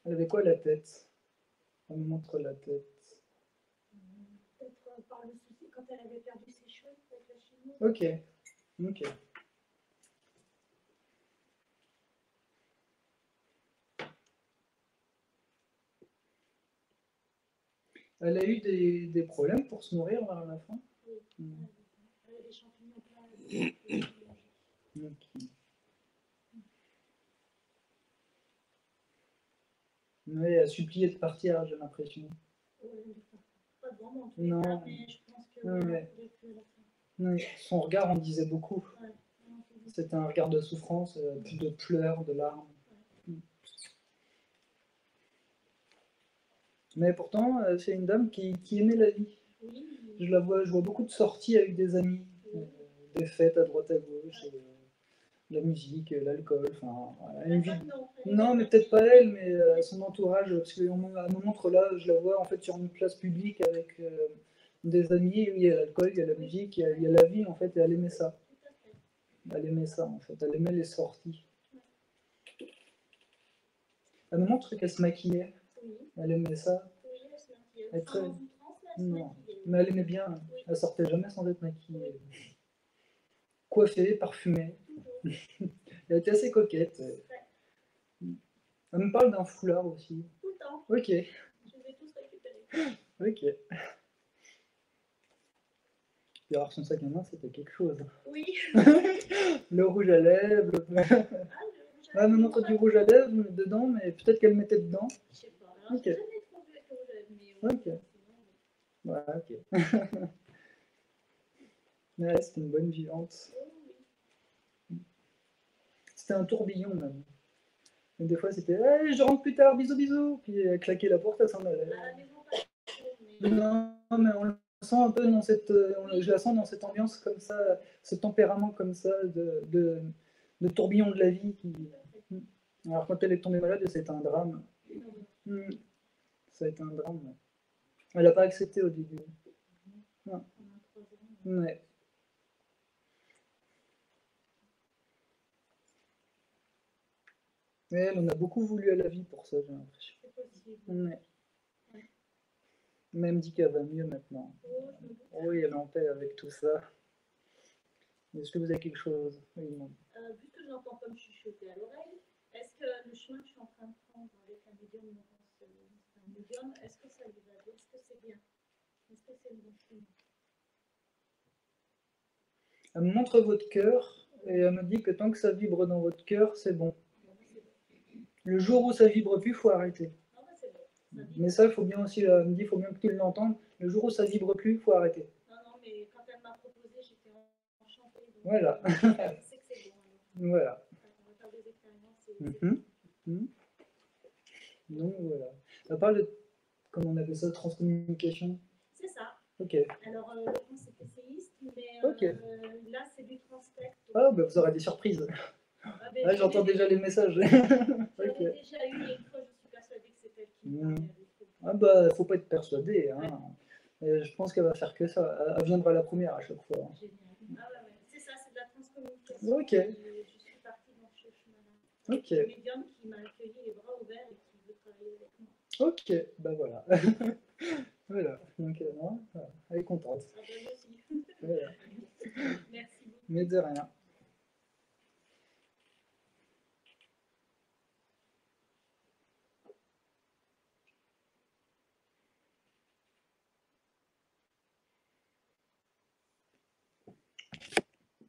Elle avait quoi la tête? On me montre la tête. Peut-être par le souci quand elle avait perdu ses cheveux avec la chimie. Ok. Ok. Elle a eu des problèmes pour se nourrir vers la fin? Oui. Elle a des champignons plein. Ok. Ouais, elle a supplié de partir, j'ai l'impression. Pas vraiment, en tout Non. cas, mais je pense que Ouais. on pouvait plus à la fin. Oui, son regard en disait beaucoup. Ouais. C'était un regard de souffrance, de pleurs, de larmes. Mais pourtant, c'est une dame qui aimait la vie. Oui. Je vois beaucoup de sorties avec des amis, des fêtes à droite à gauche, la musique, l'alcool, enfin, voilà, une vie. Non, mais peut-être pas elle, mais son entourage, parce qu'à un moment là, je la vois en fait sur une place publique avec des amis, où il y a l'alcool, il y a la musique, il y a la vie en fait, et elle aimait ça. Elle aimait ça en fait, elle aimait les sorties. Elle me montre qu'elle se maquillait. Oui. Elle aimait ça. Oui, elle se maquillait. Elle très... Sans outrance, mais elle se Non, maquillait. mais elle aimait bien. Elle sortait jamais sans être maquillée. Coiffée, parfumée. Elle était assez coquette. Elle me parle d'un foulard aussi. Tout le temps. Ok. Je les ai tous récupérés. Ok. Et alors son sac à main, c'était quelque chose. Oui. Le rouge à lèvres. Elle me montre du rouge à lèvres dedans, mais peut-être qu'elle mettait dedans. Je sais pas. Alors, Ok. j'ai jamais trop vu avec le rouge à lèvres, mais Ok. Voilà, ok. Ouais, c'était une bonne vivante. C'était un tourbillon même. Et des fois c'était hey, je rentre plus tard, bisous bisous. Puis elle claquait la porte, elle s'en allait. à la maison, pas trop, mais... Non, mais on le sent un peu dans cette. Je la sens dans cette ambiance comme ça, ce tempérament comme ça de tourbillon de la vie qui. Alors quand elle est tombée malade, c'était un drame. Ça a été un drame. Elle n'a pas accepté au début. Non. Ouais. Mais elle en a beaucoup voulu à la vie pour ça, j'ai l'impression. Ouais. Mais elle me dit qu'elle va mieux maintenant. Oui, elle est en paix avec tout ça. Est-ce que vous avez quelque chose? Oui, non. Vu que j'entends pas me chuchoter à l'oreille, est-ce que le chemin que je suis en train de prendre avec un médium, est-ce que ça lui va bien? Est-ce que c'est bien? Est-ce que c'est le bon chemin? Elle me montre votre cœur. Et elle me dit que tant que ça vibre dans votre cœur, c'est bon. Le jour où ça vibre plus, il faut arrêter. Non, mais c'est bon. Ça dit- Mais ça, il faut bien aussi, elle me dit, il faut bien que tu l'entendes. Le jour où ça vibre plus, il faut arrêter. Non, non, mais quand elle m'a proposé, j'étais enchantée. Donc, Voilà. je sais que c'est bon. Alors. Voilà. On va faire des expériences. Et... Mhm. Mhm. Donc voilà. Ça parle de, comment on appelle ça, transcommunication. C'est ça. Ok. Alors, le fond, c'est essayiste, mais Ok. là, c'est du transpect. Ah, bah vous aurez des surprises. Ben, Ah, j'entends déjà les messages. J'en ai Ok. déjà eu, et une fois, je suis persuadée que c'est elle qui me parlait. Ah bah, faut pas être persuadé. Hein. Et je pense qu'elle va faire que ça. Elle viendra la première à chaque fois. Génial. Ah ouais, ouais. C'est ça, c'est de la transcommunication. Ok. Et je suis partie dans ce chemin-là. Ok. Une médium qui m'a accueilli les bras ouverts et qui veut travailler avec moi. Ok, bah voilà. Voilà. Donc, voilà. Elle est contente. Ah ben, moi aussi. Voilà. Merci beaucoup. Mais de rien.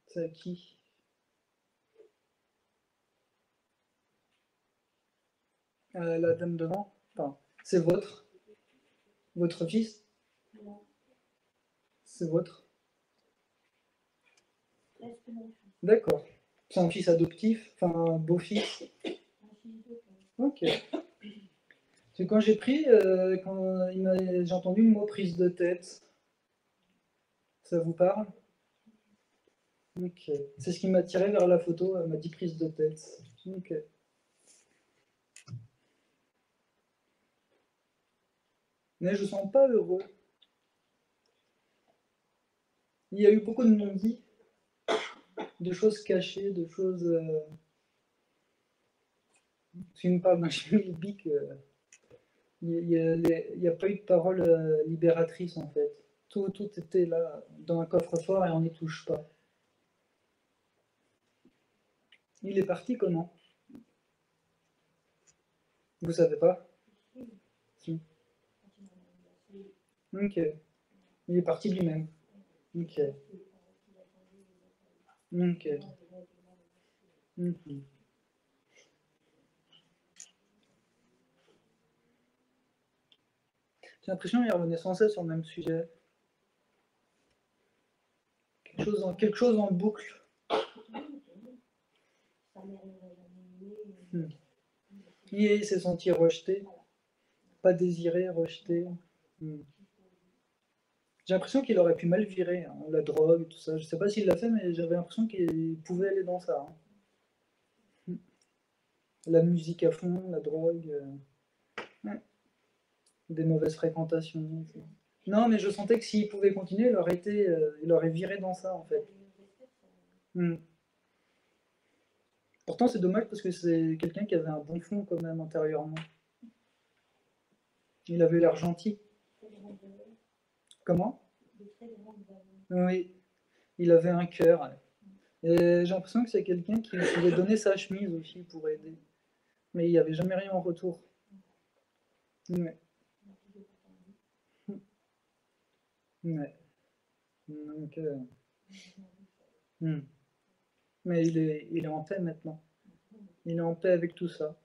C'est à qui? La dame devant? Enfin, c'est votre fils? C'est votre? D'accord. C'est un fils adoptif? Enfin, un beau-fils? Ok. C'est quand j'ai pris, quand j'ai entendu le mot prise de tête. Ça vous parle? Ok. C'est ce qui m'a tiré vers la photo, elle m'a dit prise de tête. Ok. Mais je ne sens pas heureux. Il y a eu beaucoup de non-dits, de choses cachées, de choses. Si on me parle d'un chimique, il n'y a pas eu de parole libératrice en fait. Tout était là, dans un coffre-fort et on n'y touche pas. Il est parti comment? Vous savez pas? Si. Ok. Il est parti lui-même. Ok. Ok. Mhm. J'ai l'impression qu'il revenait sans cesse sur le même sujet. Quelque chose en boucle. Il s'est senti rejeté, pas désiré, rejeté. J'ai l'impression qu'il aurait pu mal virer, hein, la drogue, tout ça. Je sais pas s'il l'a fait, mais j'avais l'impression qu'il pouvait aller dans ça. Hein. La musique à fond, la drogue, ouais. Des mauvaises fréquentations. Non, mais je sentais que s'il pouvait continuer, il aurait viré dans ça, en fait. Pourtant, c'est dommage parce que c'est quelqu'un qui avait un bon fond quand même intérieurement. Il avait l'air gentil. Comment? Oui, il avait un cœur. Et j'ai l'impression que c'est quelqu'un qui pouvait donner sa chemise aussi pour aider. Mais il n'y avait jamais rien en retour. Ouais. Ouais. Donc, mais il est en paix maintenant. Il est en paix avec tout ça.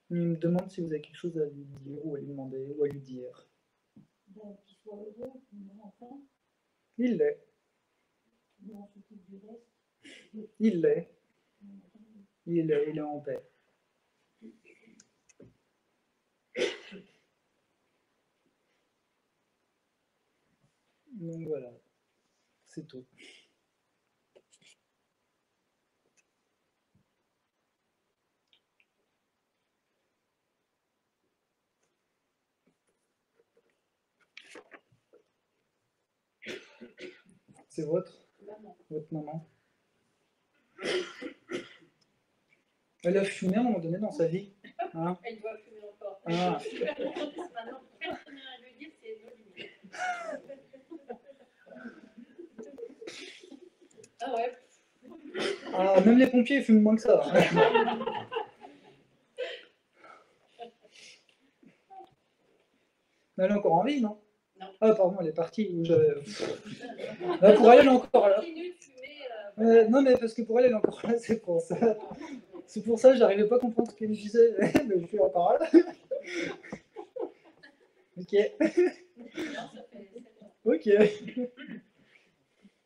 Il me demande si vous avez quelque chose à lui dire ou à lui demander ou à lui dire. Il l'est. Il l'est. Il est en paix. Donc voilà, c'est tout. C'est votre maman. Elle a fumé à un moment donné dans sa vie. Hein? Elle doit fumer encore. Ah. Maintenant, personne n'a à lui dire, c'est nos limites. Ah ouais. Ah, même les pompiers fument moins que ça. Elle est encore en vie, non? Non. Ah, pardon, elle est partie. Ah, pour elle, elle est encore là. Continue de fumer Non, mais parce que pour elle, elle est encore là, c'est pour ça. C'est pour ça que j'arrivais pas à comprendre ce qu'elle me disait. Mais je suis encore là. Ok. Non, ça fait 7 ans. Ok.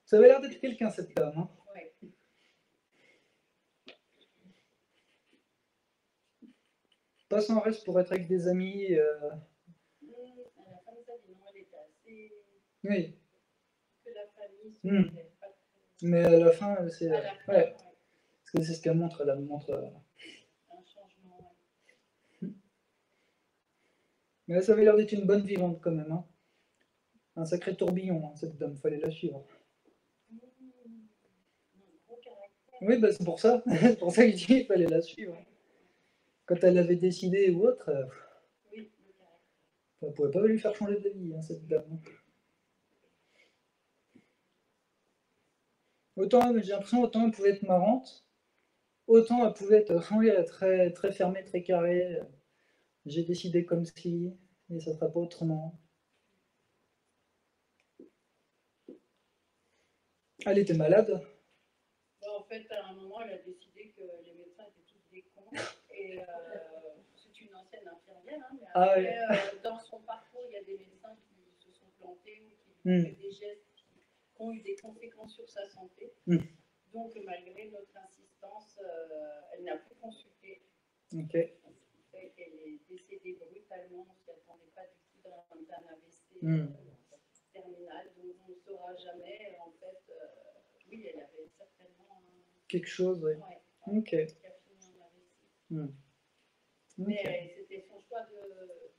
Ça avait l'air d'être quelqu'un, cette dame. Hein. Ouais. Pas sans reste pour être avec des amis. À la fin de sa vie, non, elle était assez. Oui. Que la famille Hmm. se faisait pas très. Mais à la fin, c'est. À la fin, Ouais. ouais, Parce que c'est ce qu'elle montre. Elle montre. un changement. Ouais. Mais ça avait l'air d'être une bonne vivante quand même. Hein. Un sacré tourbillon, hein, cette dame. Fallait la suivre. Gros caractère. Oui, bah, c'est pour ça. C'est pour ça que je dis qu'il fallait la suivre. Quand elle avait décidé ou autre, Oui, le caractère. on ne pouvait pas lui faire changer d'avis, hein, cette dame. Autant, j'ai l'impression, autant elle pouvait être marrante, autant elle pouvait être oui, très, très fermée, très carrée. J'ai décidé comme si, et ça ne sera pas autrement. Elle était malade. En fait, à un moment, elle a décidé que les médecins étaient tous des cons. Et c'est une ancienne infirmière, hein, mais après, dans son parcours, il y a des médecins qui se sont plantés ou qui ont fait des gestes qui ont eu des conséquences sur sa santé. Donc, malgré notre insistance, elle n'a plus consulté. Ok. Ce qui fait qu'elle est décédée brutalement. On ne s'y attendait pas du tout d'un AVC terminal. Donc, on ne saura jamais. En fait, oui, elle avait certainement quelque chose, oui. Ouais, ok. qui a fini en AVC. Mais Okay. c'était son choix de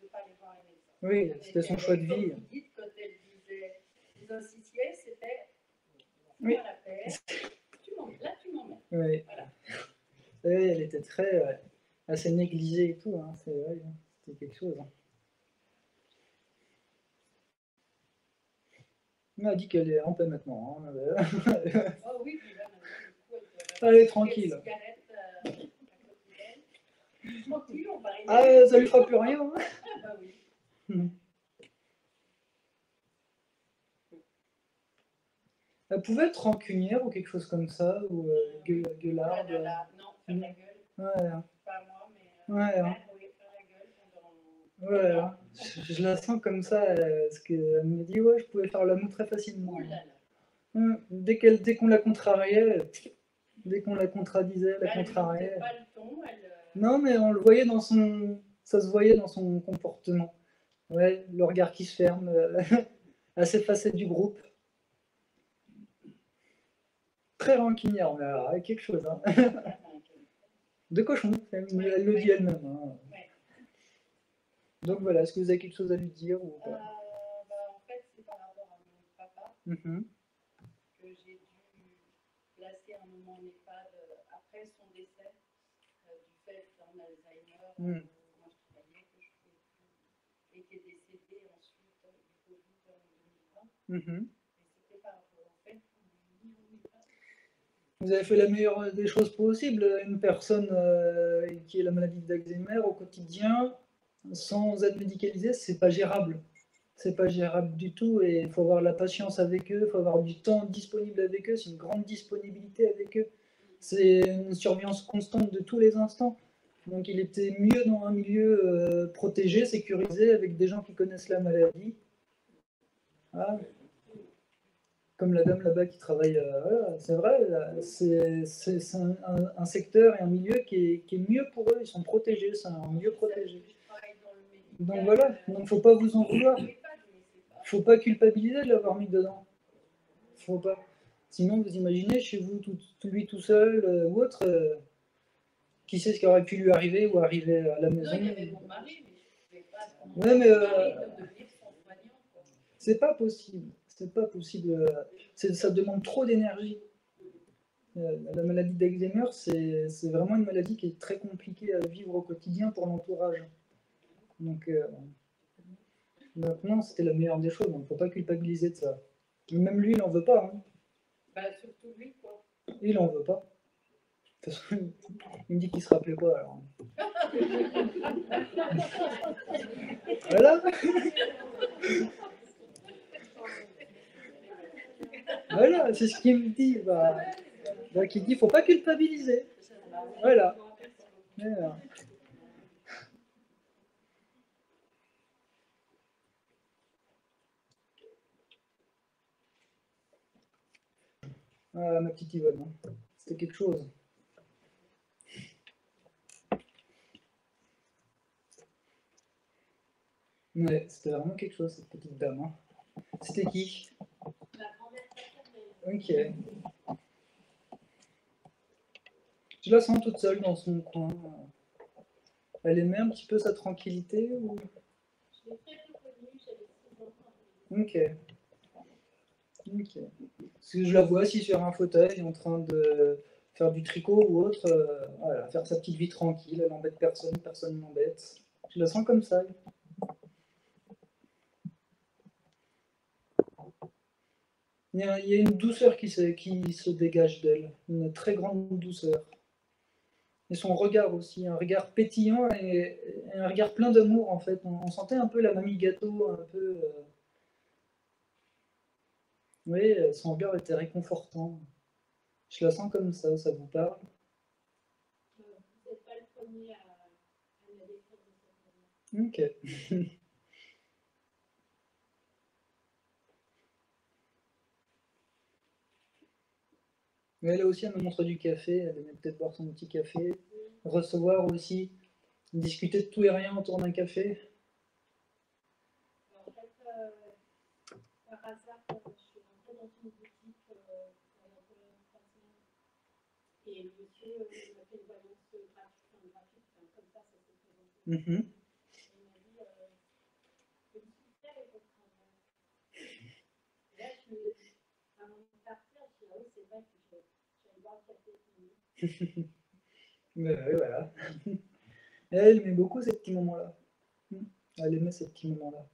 ne pas aller voir les médecins. Oui, c'était son choix de vie. Comme vous dites, quand elle disait, vous insistiez, c'était oui. à la paix. Là, tu m'en mets. Oui. Voilà. Oui, elle était très assez négligée et tout. Hein. C'est vrai, c'était quelque chose. Hein. On m'a dit qu'elle est en paix maintenant. Hein. Oh oui, puis là, du coup, elle est tranquille. Tranquille, on va arriver. Ah, ça lui fera plus rien. Hein. Ah bah oui. Elle pouvait être rancunière ou quelque chose comme ça, ou gueularde. Non, faire la gueule. Ouais. Pas moi, mais ouais. Faire la gueule pendant. Ouais. Je la sens comme ça, parce qu'elle me dit ouais, je pouvais faire l'amour très facilement. Oh là là. Dès qu'on la contrariait, dès qu'on la contradisait, la Elle contrariait. pas le ton, Non, mais on le voyait dans son, ça se voyait dans son comportement. Ouais, le regard qui se ferme, à ses facettes du groupe. Très rancunière, mais alors, quelque chose. Hein. De cochon, elle le dit elle-même. Hein. Ouais. Donc voilà, est-ce que vous avez quelque chose à lui dire ou pas En fait, c'est par rapport à mon papa que j'ai dû placer un moment en EHPAD après son décès, du fait d'un Alzheimer. Moi, je travaillais, que je pouvais plus, et qui est décédé ensuite du Covid en 2020. Et c'était par rapport au fait qu'on est mis en EHPAD. Vous avez fait la meilleure des choses possibles. Une personne qui a la maladie d'Alzheimer au quotidien, sans être médicalisée, c'est pas gérable. C'est pas gérable du tout et il faut avoir la patience avec eux, il faut avoir du temps disponible avec eux, c'est une grande disponibilité avec eux. C'est une surveillance constante de tous les instants. Donc il était mieux dans un milieu protégé, sécurisé, avec des gens qui connaissent la maladie. Voilà. Comme la dame là-bas qui travaille, voilà, c'est vrai, c'est un secteur et un milieu qui est mieux pour eux, ils sont protégés, c'est un milieu protégé. Donc voilà, donc il ne faut pas vous en vouloir. Il ne faut pas culpabiliser de l'avoir mis dedans. Faut pas. Sinon, vous imaginez chez vous, lui tout seul ou autre, qui sait ce qui aurait pu lui arriver ou arriver à la maison. Non, il y avait mon mari, mais je ne pouvais pas. Ouais, mais devenir son soignant. C'est pas possible. C'est pas possible. Ça demande trop d'énergie. La maladie d'Alzheimer, c'est vraiment une maladie qui est très compliquée à vivre au quotidien pour l'entourage. Donc non, c'était la meilleure des choses. Il ne faut pas culpabiliser de ça. Même lui, il n'en veut pas. Hein. Bah, surtout lui, quoi. Il n'en veut pas. De toute façon, il me dit qu'il ne se rappelait pas. Alors. Voilà. Voilà, c'est ce qu'il me dit. Bah, Là, qui dit faut pas culpabiliser. Voilà. Voilà. Ah, ma petite Yvonne, hein. C'était quelque chose. Ouais, c'était vraiment quelque chose, cette petite dame. Hein. C'était qui? Ok. Je la sens toute seule dans son coin. Elle aimait un petit peu sa tranquillité ou... Ok. Ok. Parce que je la vois assise sur un fauteuil en train de faire du tricot ou autre, voilà, faire sa petite vie tranquille, elle n'embête personne, personne ne l'embête. Je la sens comme ça. Il y a une douceur qui se dégage d'elle, une très grande douceur. Et son regard aussi, un regard pétillant et un regard plein d'amour en fait. On sentait un peu la mamie gâteau, un peu. Oui, son regard était réconfortant. Je la sens comme ça vous parle? Vous n'êtes pas le premier à me la décrire de cette manière. Ok. Mais elle aussi, elle me montre du café, elle aimait peut-être boire son petit café, recevoir aussi, discuter de tout et rien autour d'un café. En fait, par hasard, je suis rentrée dans une boutique pour un peu la semaine. Et le monsieur m'a fait une voyance gratuite, comme ça s'est présenté. Et il m'a dit, je me suis fait avec votre travail. Et là, avant de partir, je me suis dit, ah oui, c'est vrai que j'allais boire le café avec lui. Oui, voilà. Elle aimait beaucoup ces petits moments-là. Elle aimait ces petits moments-là.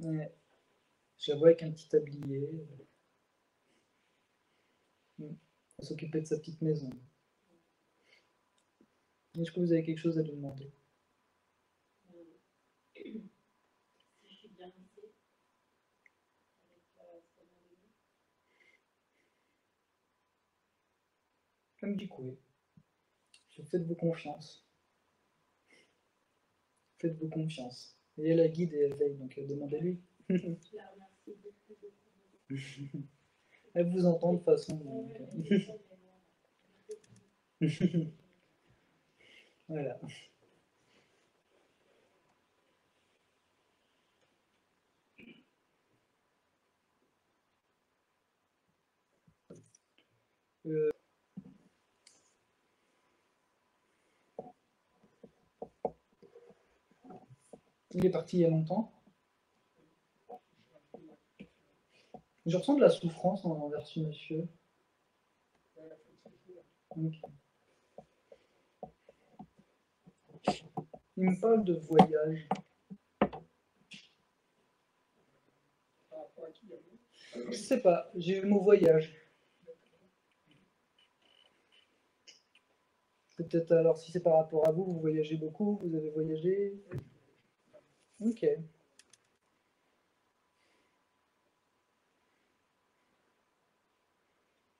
Ouais. Je la vois avec un petit tablier. Elle s'occupait de sa petite maison. Est-ce que vous avez quelque chose à lui demander? Si je suis bien restée avec ce qu'elle m'a donné. Elle me dit que oui. Faites-vous confiance. Faites-vous confiance. Et elle la guide et elle veille, donc demandez-lui. Je la remercie beaucoup. Elle vous entend de façon. Donc, voilà. Il est parti il y a longtemps. Je ressens de la souffrance envers ce monsieur. Okay. Il me parle de voyage. Je sais pas, j'ai eu le mot voyage. Peut-être alors si c'est par rapport à vous, vous voyagez beaucoup, vous avez voyagé. Ok.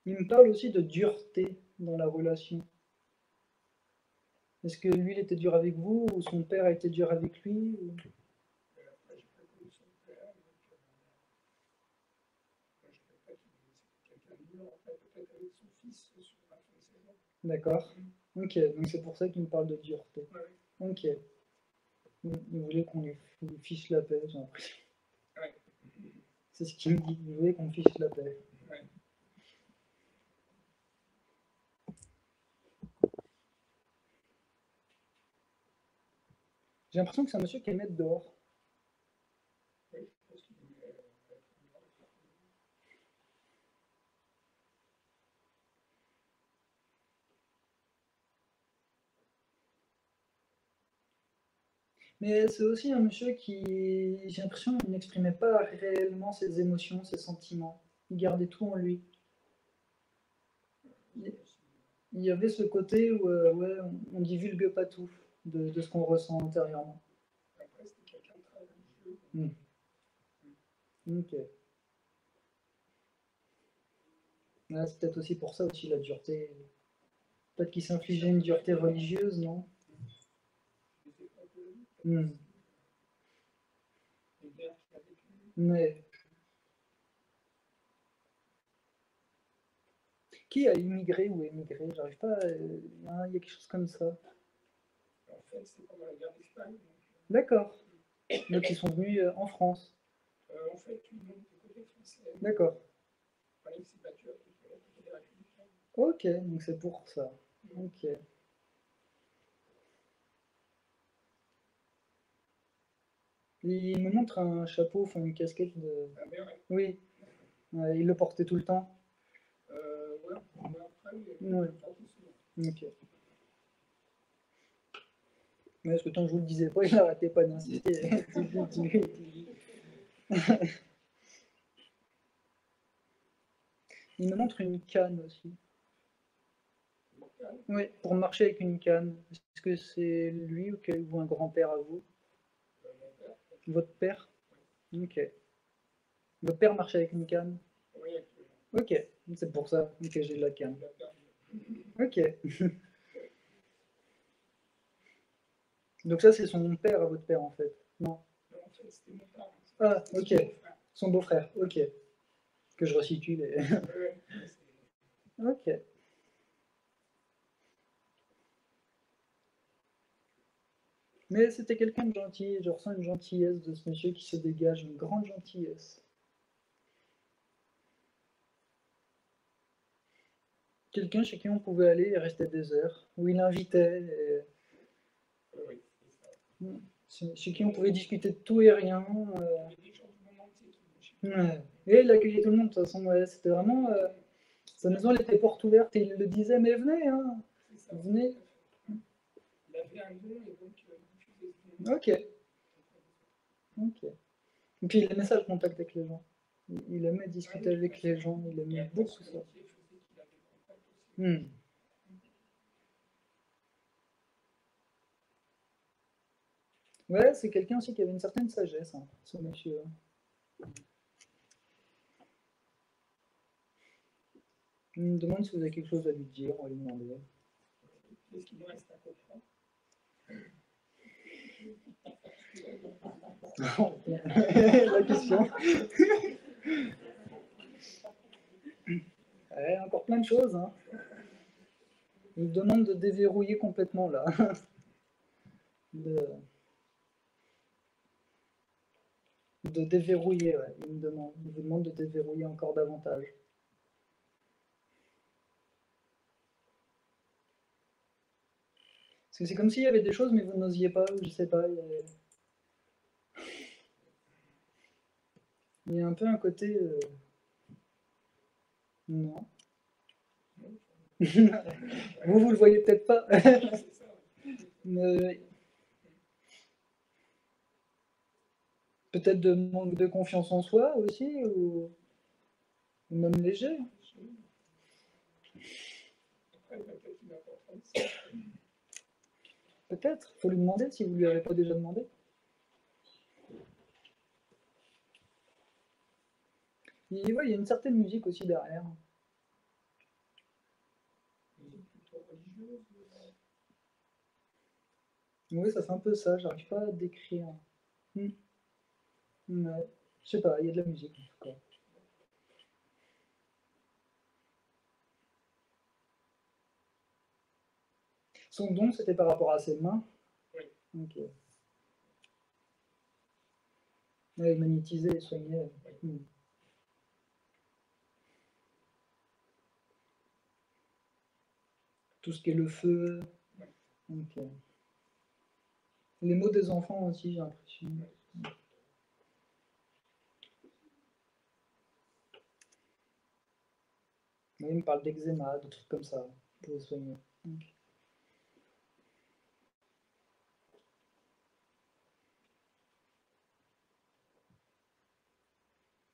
Il me parle aussi de dureté dans la relation. Est-ce que lui, il était dur avec vous ou son père a été dur avec lui ou... D'accord. Ok, donc c'est pour ça qu'il me parle de dureté. Ok. Il voulait qu'on lui fiche la paix, j'ai l'impression. C'est ce qu'il me dit, il voulait qu'on fiche la paix. J'ai l'impression que c'est un monsieur qui aimait être dehors. Mais c'est aussi un monsieur qui, j'ai l'impression, il n'exprimait pas réellement ses émotions, ses sentiments. Il gardait tout en lui. Il y avait ce côté où ouais, on divulgue pas tout de ce qu'on ressent intérieurement. Ok. Ouais, c'est peut-être aussi pour ça aussi la dureté. Peut-être qu'il s'infligeait une dureté religieuse, non? Hmm. Mais qui a immigré ou émigré? J'arrive pas à... il y a quelque chose comme ça. En fait, c'est pendant la guerre d'Espagne. D'accord. Donc ils sont venus en France. En fait, tout le monde du côté français. D'accord. Il s'est battu avec le côté des républicains. Ok, donc c'est pour ça. Ok. Il me montre un chapeau, enfin une casquette de... Ah, mais ouais. Oui, ouais, il le portait tout le temps. Ouais, mais après, il Ouais. est porté souvent. Ok. Mais parce que tant que je vous le disais pas, il n'arrêtait pas d'insister. Il me montre une canne aussi. Oui, pour marcher avec une canne. Est-ce que c'est lui ou un grand-père à vous? Votre père? Ok. Votre père marchait avec une canne? Oui, Ok, c'est pour ça que j'ai la canne. Ok. Donc ça, c'est son père à votre père, en fait? Non. Non, en fait, c'était mon père. Ah, ok. Son beau-frère, ok. Que je resitue les... Ok. Mais c'était quelqu'un de gentil, je ressens une gentillesse de ce monsieur qui se dégage, une grande gentillesse. Quelqu'un chez qui on pouvait aller et rester des heures, où il invitait, chez qui on pouvait discuter de tout et rien. Ouais. Et il accueillait tout le monde, de toute façon, ouais, c'était vraiment... sa maison, elle était porte ouverte et il le disait, mais venez, hein, venez. Il avait un don et donc il diffusait ce don. Ok. Ok. Et puis il aimait ça, le contact avec les gens. Il aimait discuter avec les gens, il aimait beaucoup ça. Hmm. Ouais, c'est quelqu'un aussi qui avait une certaine sagesse, hein, ce monsieur. Il me demande si vous avez quelque chose à lui dire, on va lui demander. Est-ce qu'il nous reste à comprendre? La question. Ouais, encore plein de choses. Hein. Il me demande de déverrouiller complètement là. De déverrouiller, ouais. Il vous demande de déverrouiller encore davantage. Parce que c'est comme s'il y avait des choses, mais vous n'osiez pas, ou je sais pas. Il y a un peu un côté. Non. Vous le voyez peut-être pas. Mais peut-être de manque de confiance en soi aussi, ou même léger. Peut-être. Faut lui demander si vous lui avez pas déjà demandé. Et ouais, il y a une certaine musique aussi derrière. Oui, ça fait un peu ça, j'arrive pas à décrire. Hmm. Ouais. Je sais pas, il y a de la musique en tout cas. Son don, c'était par rapport à ses mains. Oui. Ok. Ouais, il magnétisait et soignait. Hmm. Tout ce qui est le feu. Ok. Les mots des enfants aussi, j'ai l'impression. Oui, il me parle d'eczéma, de trucs comme ça, pour soigner. Ok.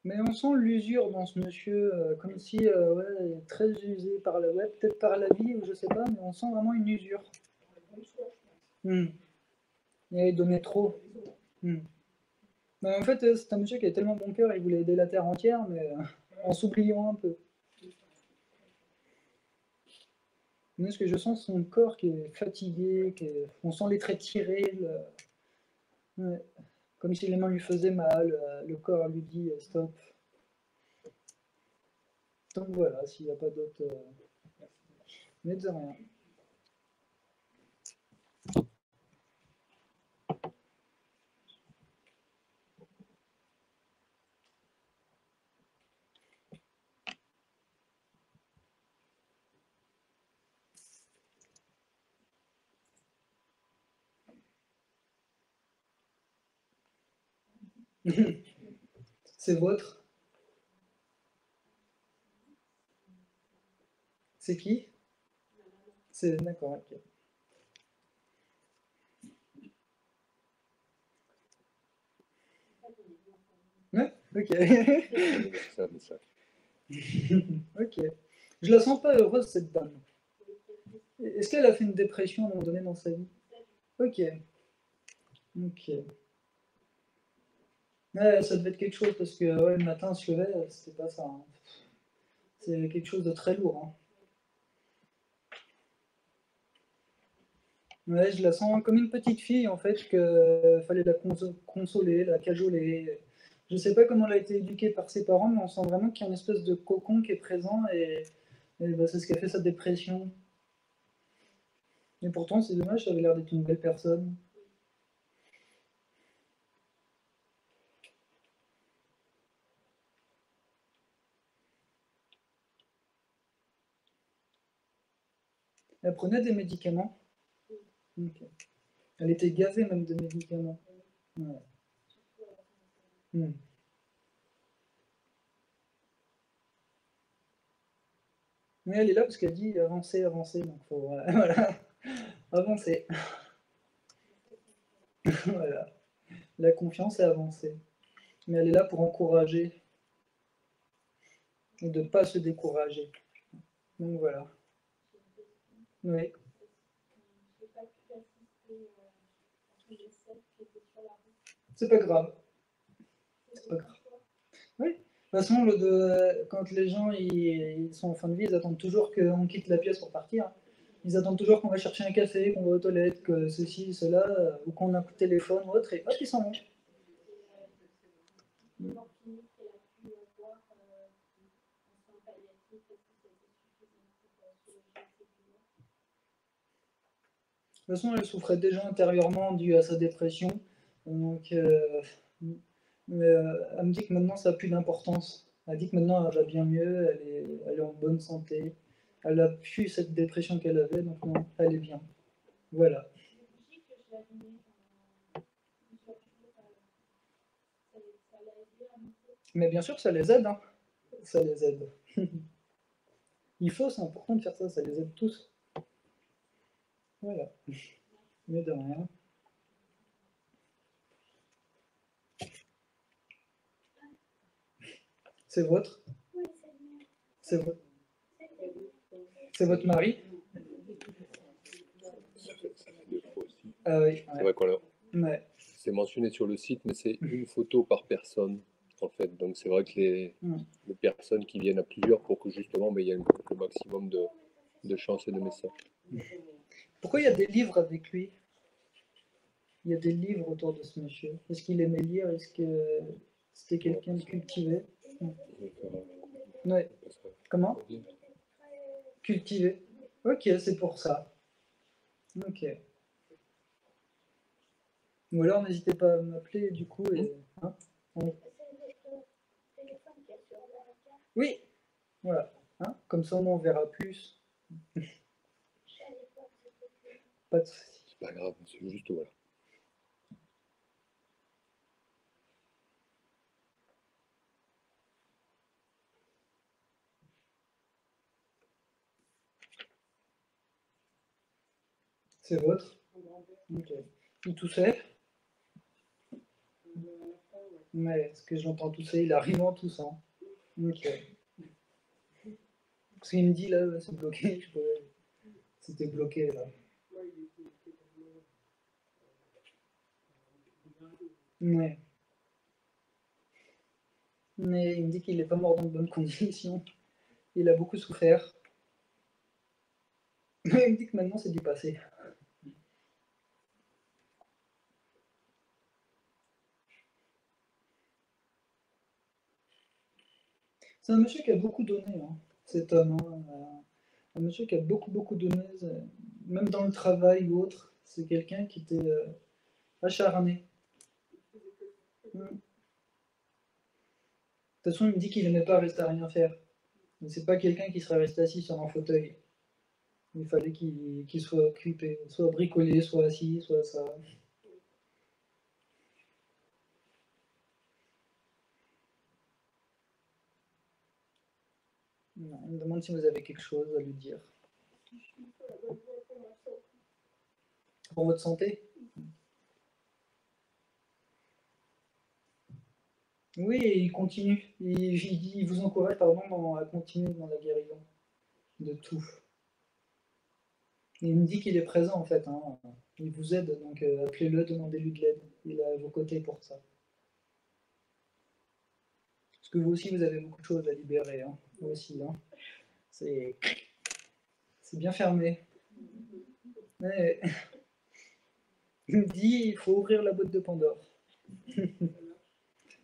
Mais on sent l'usure dans ce monsieur, comme si, ouais, il est très usé par la web, peut-être par la vie, ou je sais pas, mais on sent vraiment une usure. Hmm. Il donnait trop. Hmm. Mais en fait, c'est un monsieur qui a tellement bon cœur, il voulait aider la terre entière, mais en s'oubliant un peu. Moi, ce que je sens, son corps qui est fatigué, on sent les traits tirés, ouais, comme si les mains lui faisaient mal, le corps lui dit stop. Donc voilà, s'il n'y a pas d'autres. Mais de rien. C'est votre? C'est qui? C'est d'accord, ok. Ouais, ok. C'est un message. Ok. Je la sens pas heureuse, cette dame. Est-ce qu'elle a fait une dépression à un moment donné dans sa vie? Ok. Ok. Ouais, ça devait être quelque chose parce que ouais, le matin, se levait, c'était pas ça, hein. C'est quelque chose de très lourd, hein. Ouais, je la sens comme une petite fille en fait, que fallait la consoler, la cajoler. Je sais pas comment elle a été éduquée par ses parents, mais on sent vraiment qu'il y a une espèce de cocon qui est présent et bah, c'est ce qui a fait sa dépression. Et pourtant, c'est dommage, ça avait l'air d'être une belle personne. Elle prenait des médicaments. Ok. Elle était gavée même de médicaments. Ouais. Hmm. Mais elle est là parce qu'elle dit avancer, avancer, donc faut voilà, avancer. Voilà. La confiance et avancer. Mais elle est là pour encourager et de ne pas se décourager. Donc voilà. Oui, c'est pas grave. C'est pas grave. Oui. De toute façon, quand les gens ils sont en fin de vie, ils attendent toujours qu'on quitte la pièce pour partir. Ils attendent toujours qu'on va chercher un café, qu'on va aux toilettes, que ceci, cela, ou qu'on a un coup de téléphone ou autre, et hop, ils s'en vont. De toute façon, elle souffrait déjà intérieurement dû à sa dépression. Donc, mais, elle me dit que maintenant ça n'a plus d'importance. Elle dit que maintenant elle va bien mieux, elle est en bonne santé. Elle a plus cette dépression qu'elle avait, donc non, elle est bien. Voilà. Mais bien sûr, ça les aide, hein. Ça les aide. Il faut, c'est important de faire ça, ça les aide tous. Voilà. Mais de rien. C'est votre? C'est votre, c'est votre mari? Ça fait 2 fois aussi. Ah oui, C'est vrai qu'on l'a. ouais. C'est mentionné sur le site, mais c'est une photo par personne, en fait. Donc c'est vrai que les personnes qui viennent à plusieurs pour que justement il y ait le maximum de chances et de messages. Pourquoi il y a des livres avec lui? Il y a des livres autour de ce monsieur. Est-ce qu'il aimait lire? Est-ce que c'était quelqu'un de cultivé? Ouais. Comment? Cultivé. Ok, c'est pour ça. Ok. Ou alors n'hésitez pas à m'appeler du coup et. Hein, oui, voilà. Hein, comme ça on verra plus. Pas de soucis. C'est pas grave, c'est juste voilà. C'est votre? Ok. Il toussait? Mais ce que j'entends tousser, il arrive en toussant. Ok. Parce qu'il me dit là, c'est bloqué. C'était bloqué là. Ouais. Mais il me dit qu'il n'est pas mort dans de bonnes conditions. Il a beaucoup souffert. Mais il me dit que maintenant c'est du passé. C'est un monsieur qui a beaucoup donné, hein, cet homme. Hein. Un monsieur qui a beaucoup donné, même dans le travail ou autre. C'est quelqu'un qui était acharné. Mm. De toute façon, il me dit qu'il n'aimait pas rester à rien faire. Mais c'est pas quelqu'un qui serait resté assis sur un fauteuil. Il fallait qu'il soit occupé, soit bricolé, soit assis, soit ça. Non, il me demande si vous avez quelque chose à lui dire. Pour votre santé? Oui, il continue. Il vous encourage à continuer dans la guérison de tout. Il me dit qu'il est présent en fait. Hein. Il vous aide, donc appelez-le, demandez-lui de l'aide. Il est à vos côtés pour ça. Parce que vous aussi, vous avez beaucoup de choses à libérer. Hein. Vous aussi. Hein. C'est bien fermé. Mais... Il me dit il faut ouvrir la boîte de Pandore.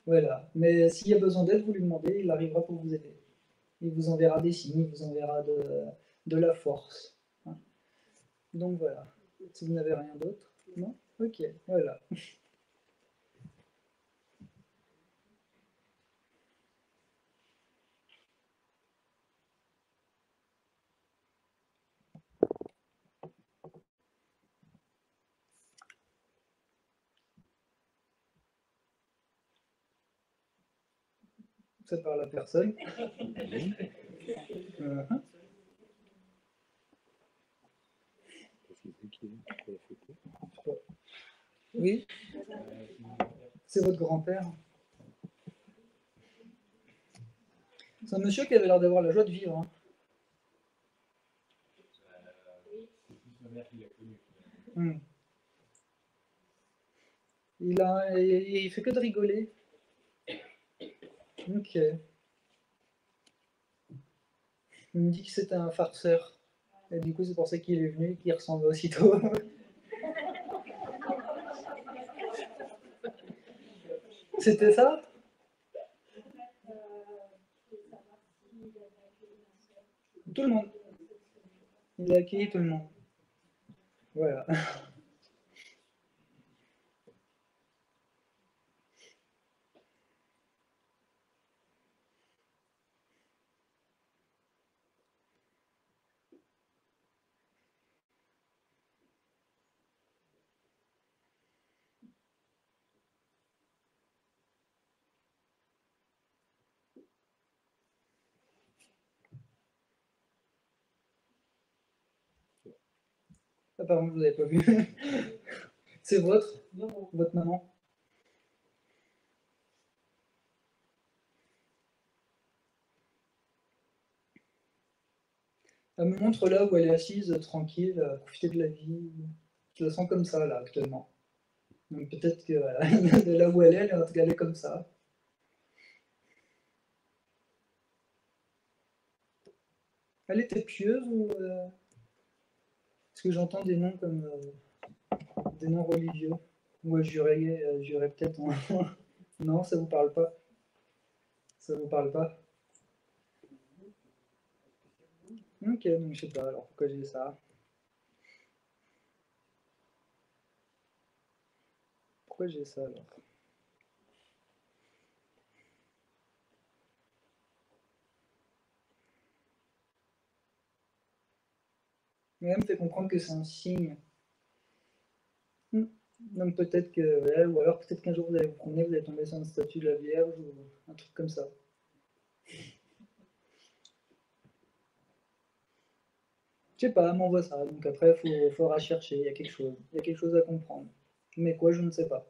Voilà. Mais s'il y a besoin d'aide, vous lui demandez, il arrivera pour vous aider. Il vous enverra des signes, il vous enverra de la force. Hein. Donc voilà. Si vous n'avez rien d'autre, non? Ok, voilà. Ça parle à personne. Oui, c'est votre grand-père. C'est un monsieur qui avait l'air d'avoir la joie de vivre. Hein. Il fait que de rigoler. Ok. Il me dit que c'était un farceur. Et du coup, c'est pour ça qu'il est venu et qu'il ressemble aussitôt. C'était ça? Tout le monde. Il a accueilli tout le monde. Voilà. Apparemment, vous n'avez pas vu. C'est votre maman. Elle me montre là où elle est assise, tranquille, à profiter de la vie. Je la sens comme ça, là, actuellement. Donc peut-être que voilà, de là où elle est en tout cas, elle est comme ça. Elle était pieuse ou... Parce que j'entends des noms comme... des noms religieux. Moi, jurais peut-être... Non, ça vous parle pas? Ça vous parle pas? Ok, donc je sais pas, alors pourquoi j'ai ça? Pourquoi j'ai ça, alors? Mais elle me fait comprendre que c'est un signe. Donc peut-être que... ouais, ou alors peut-être qu'un jour vous allez vous promener, vous allez tomber sur une statue de la Vierge ou un truc comme ça. Je sais pas, elle m'envoie ça, donc après il faudra chercher, il y a quelque chose à comprendre. Mais quoi, je ne sais pas.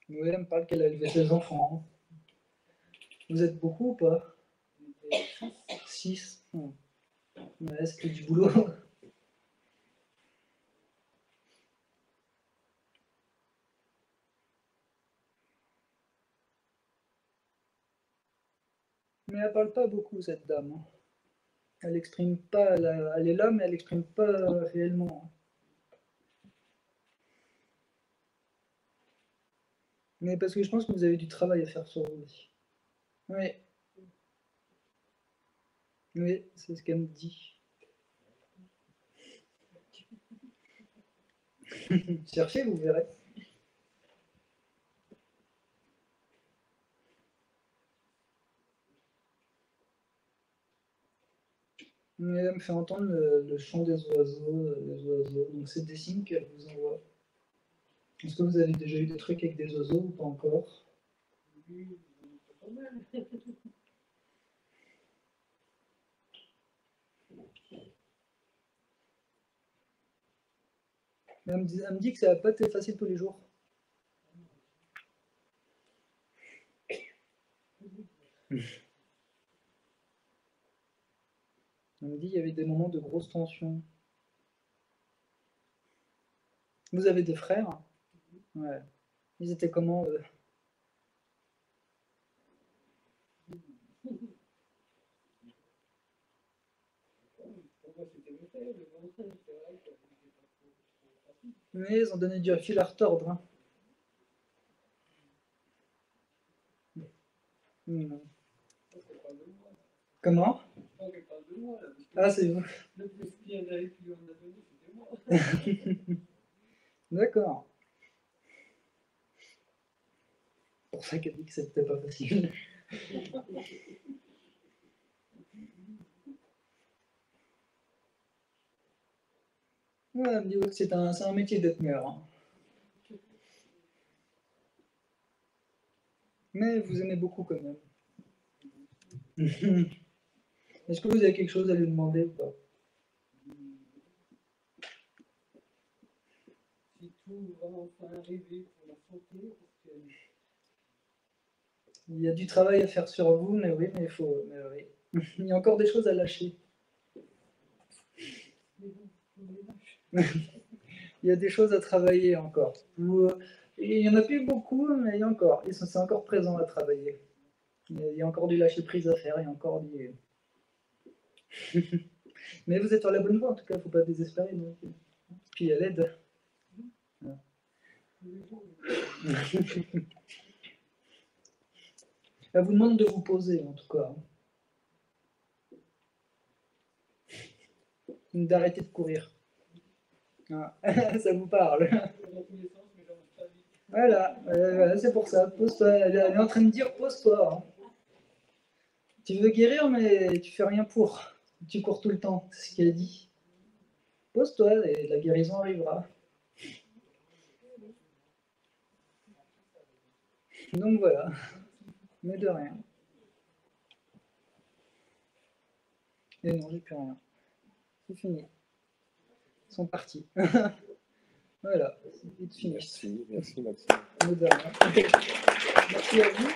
Oui, elle me parle qu'elle a élevé ses enfants. Vous êtes beaucoup ou pas? 6. Ouais, c'était du boulot. Mais elle parle pas beaucoup, cette dame. Elle exprime pas, elle est là, mais elle exprime pas réellement. Mais parce que je pense que vous avez du travail à faire sur vous aussi. Oui. Oui, c'est ce qu'elle me dit. Cherchez, vous verrez. Mais elle me fait entendre le chant des oiseaux, Donc c'est des signes qu'elle vous envoie. Est-ce que vous avez déjà eu des trucs avec des oiseaux ou pas encore? Oui, pas mal. Elle me dit que ça va pas être facile tous les jours. Elle me dit qu'il y avait des moments de grosse tension. Vous avez des frères? Ouais. Ils étaient comment eux? Mais ils ont donné du fil à retordre. Hein. Comment? Ah, c'est vous. D'accord. C'est pour ça qu'elle dit que c'était pas facile. Ouais, elle me dit que c'est un métier d'être mère. Hein. Mais vous aimez beaucoup quand même. Est-ce que vous avez quelque chose à lui demander ou pas? Si tout va enfin arriver pour la santé, parce que... Il y a du travail à faire sur vous, mais oui, mais il faut. Mais oui. Il y a encore des choses à lâcher. Il y a des choses à travailler encore. Il n'y en a plus beaucoup, mais il y a encore. C'est encore présent à travailler. Il y a encore du lâcher prise à faire, il y a encore du. Mais vous êtes sur la bonne voie en tout cas, il ne faut pas désespérer. Donc. Puis elle aide. Voilà. Elle vous demande de vous poser en tout cas. D'arrêter de courir. Ah, ça vous parle. Voilà, c'est pour ça. Pose-toi. Elle est en train de dire pose-toi. Hein. Tu veux guérir, mais tu fais rien pour. Tu cours tout le temps, c'est ce qu'elle dit. Pose-toi et la guérison arrivera. Donc voilà, mais de rien. Et non, j'ai plus rien. C'est fini. Ils sont partis. Voilà, c'est fini. Merci Maxime. Mais de rien. Merci à vous.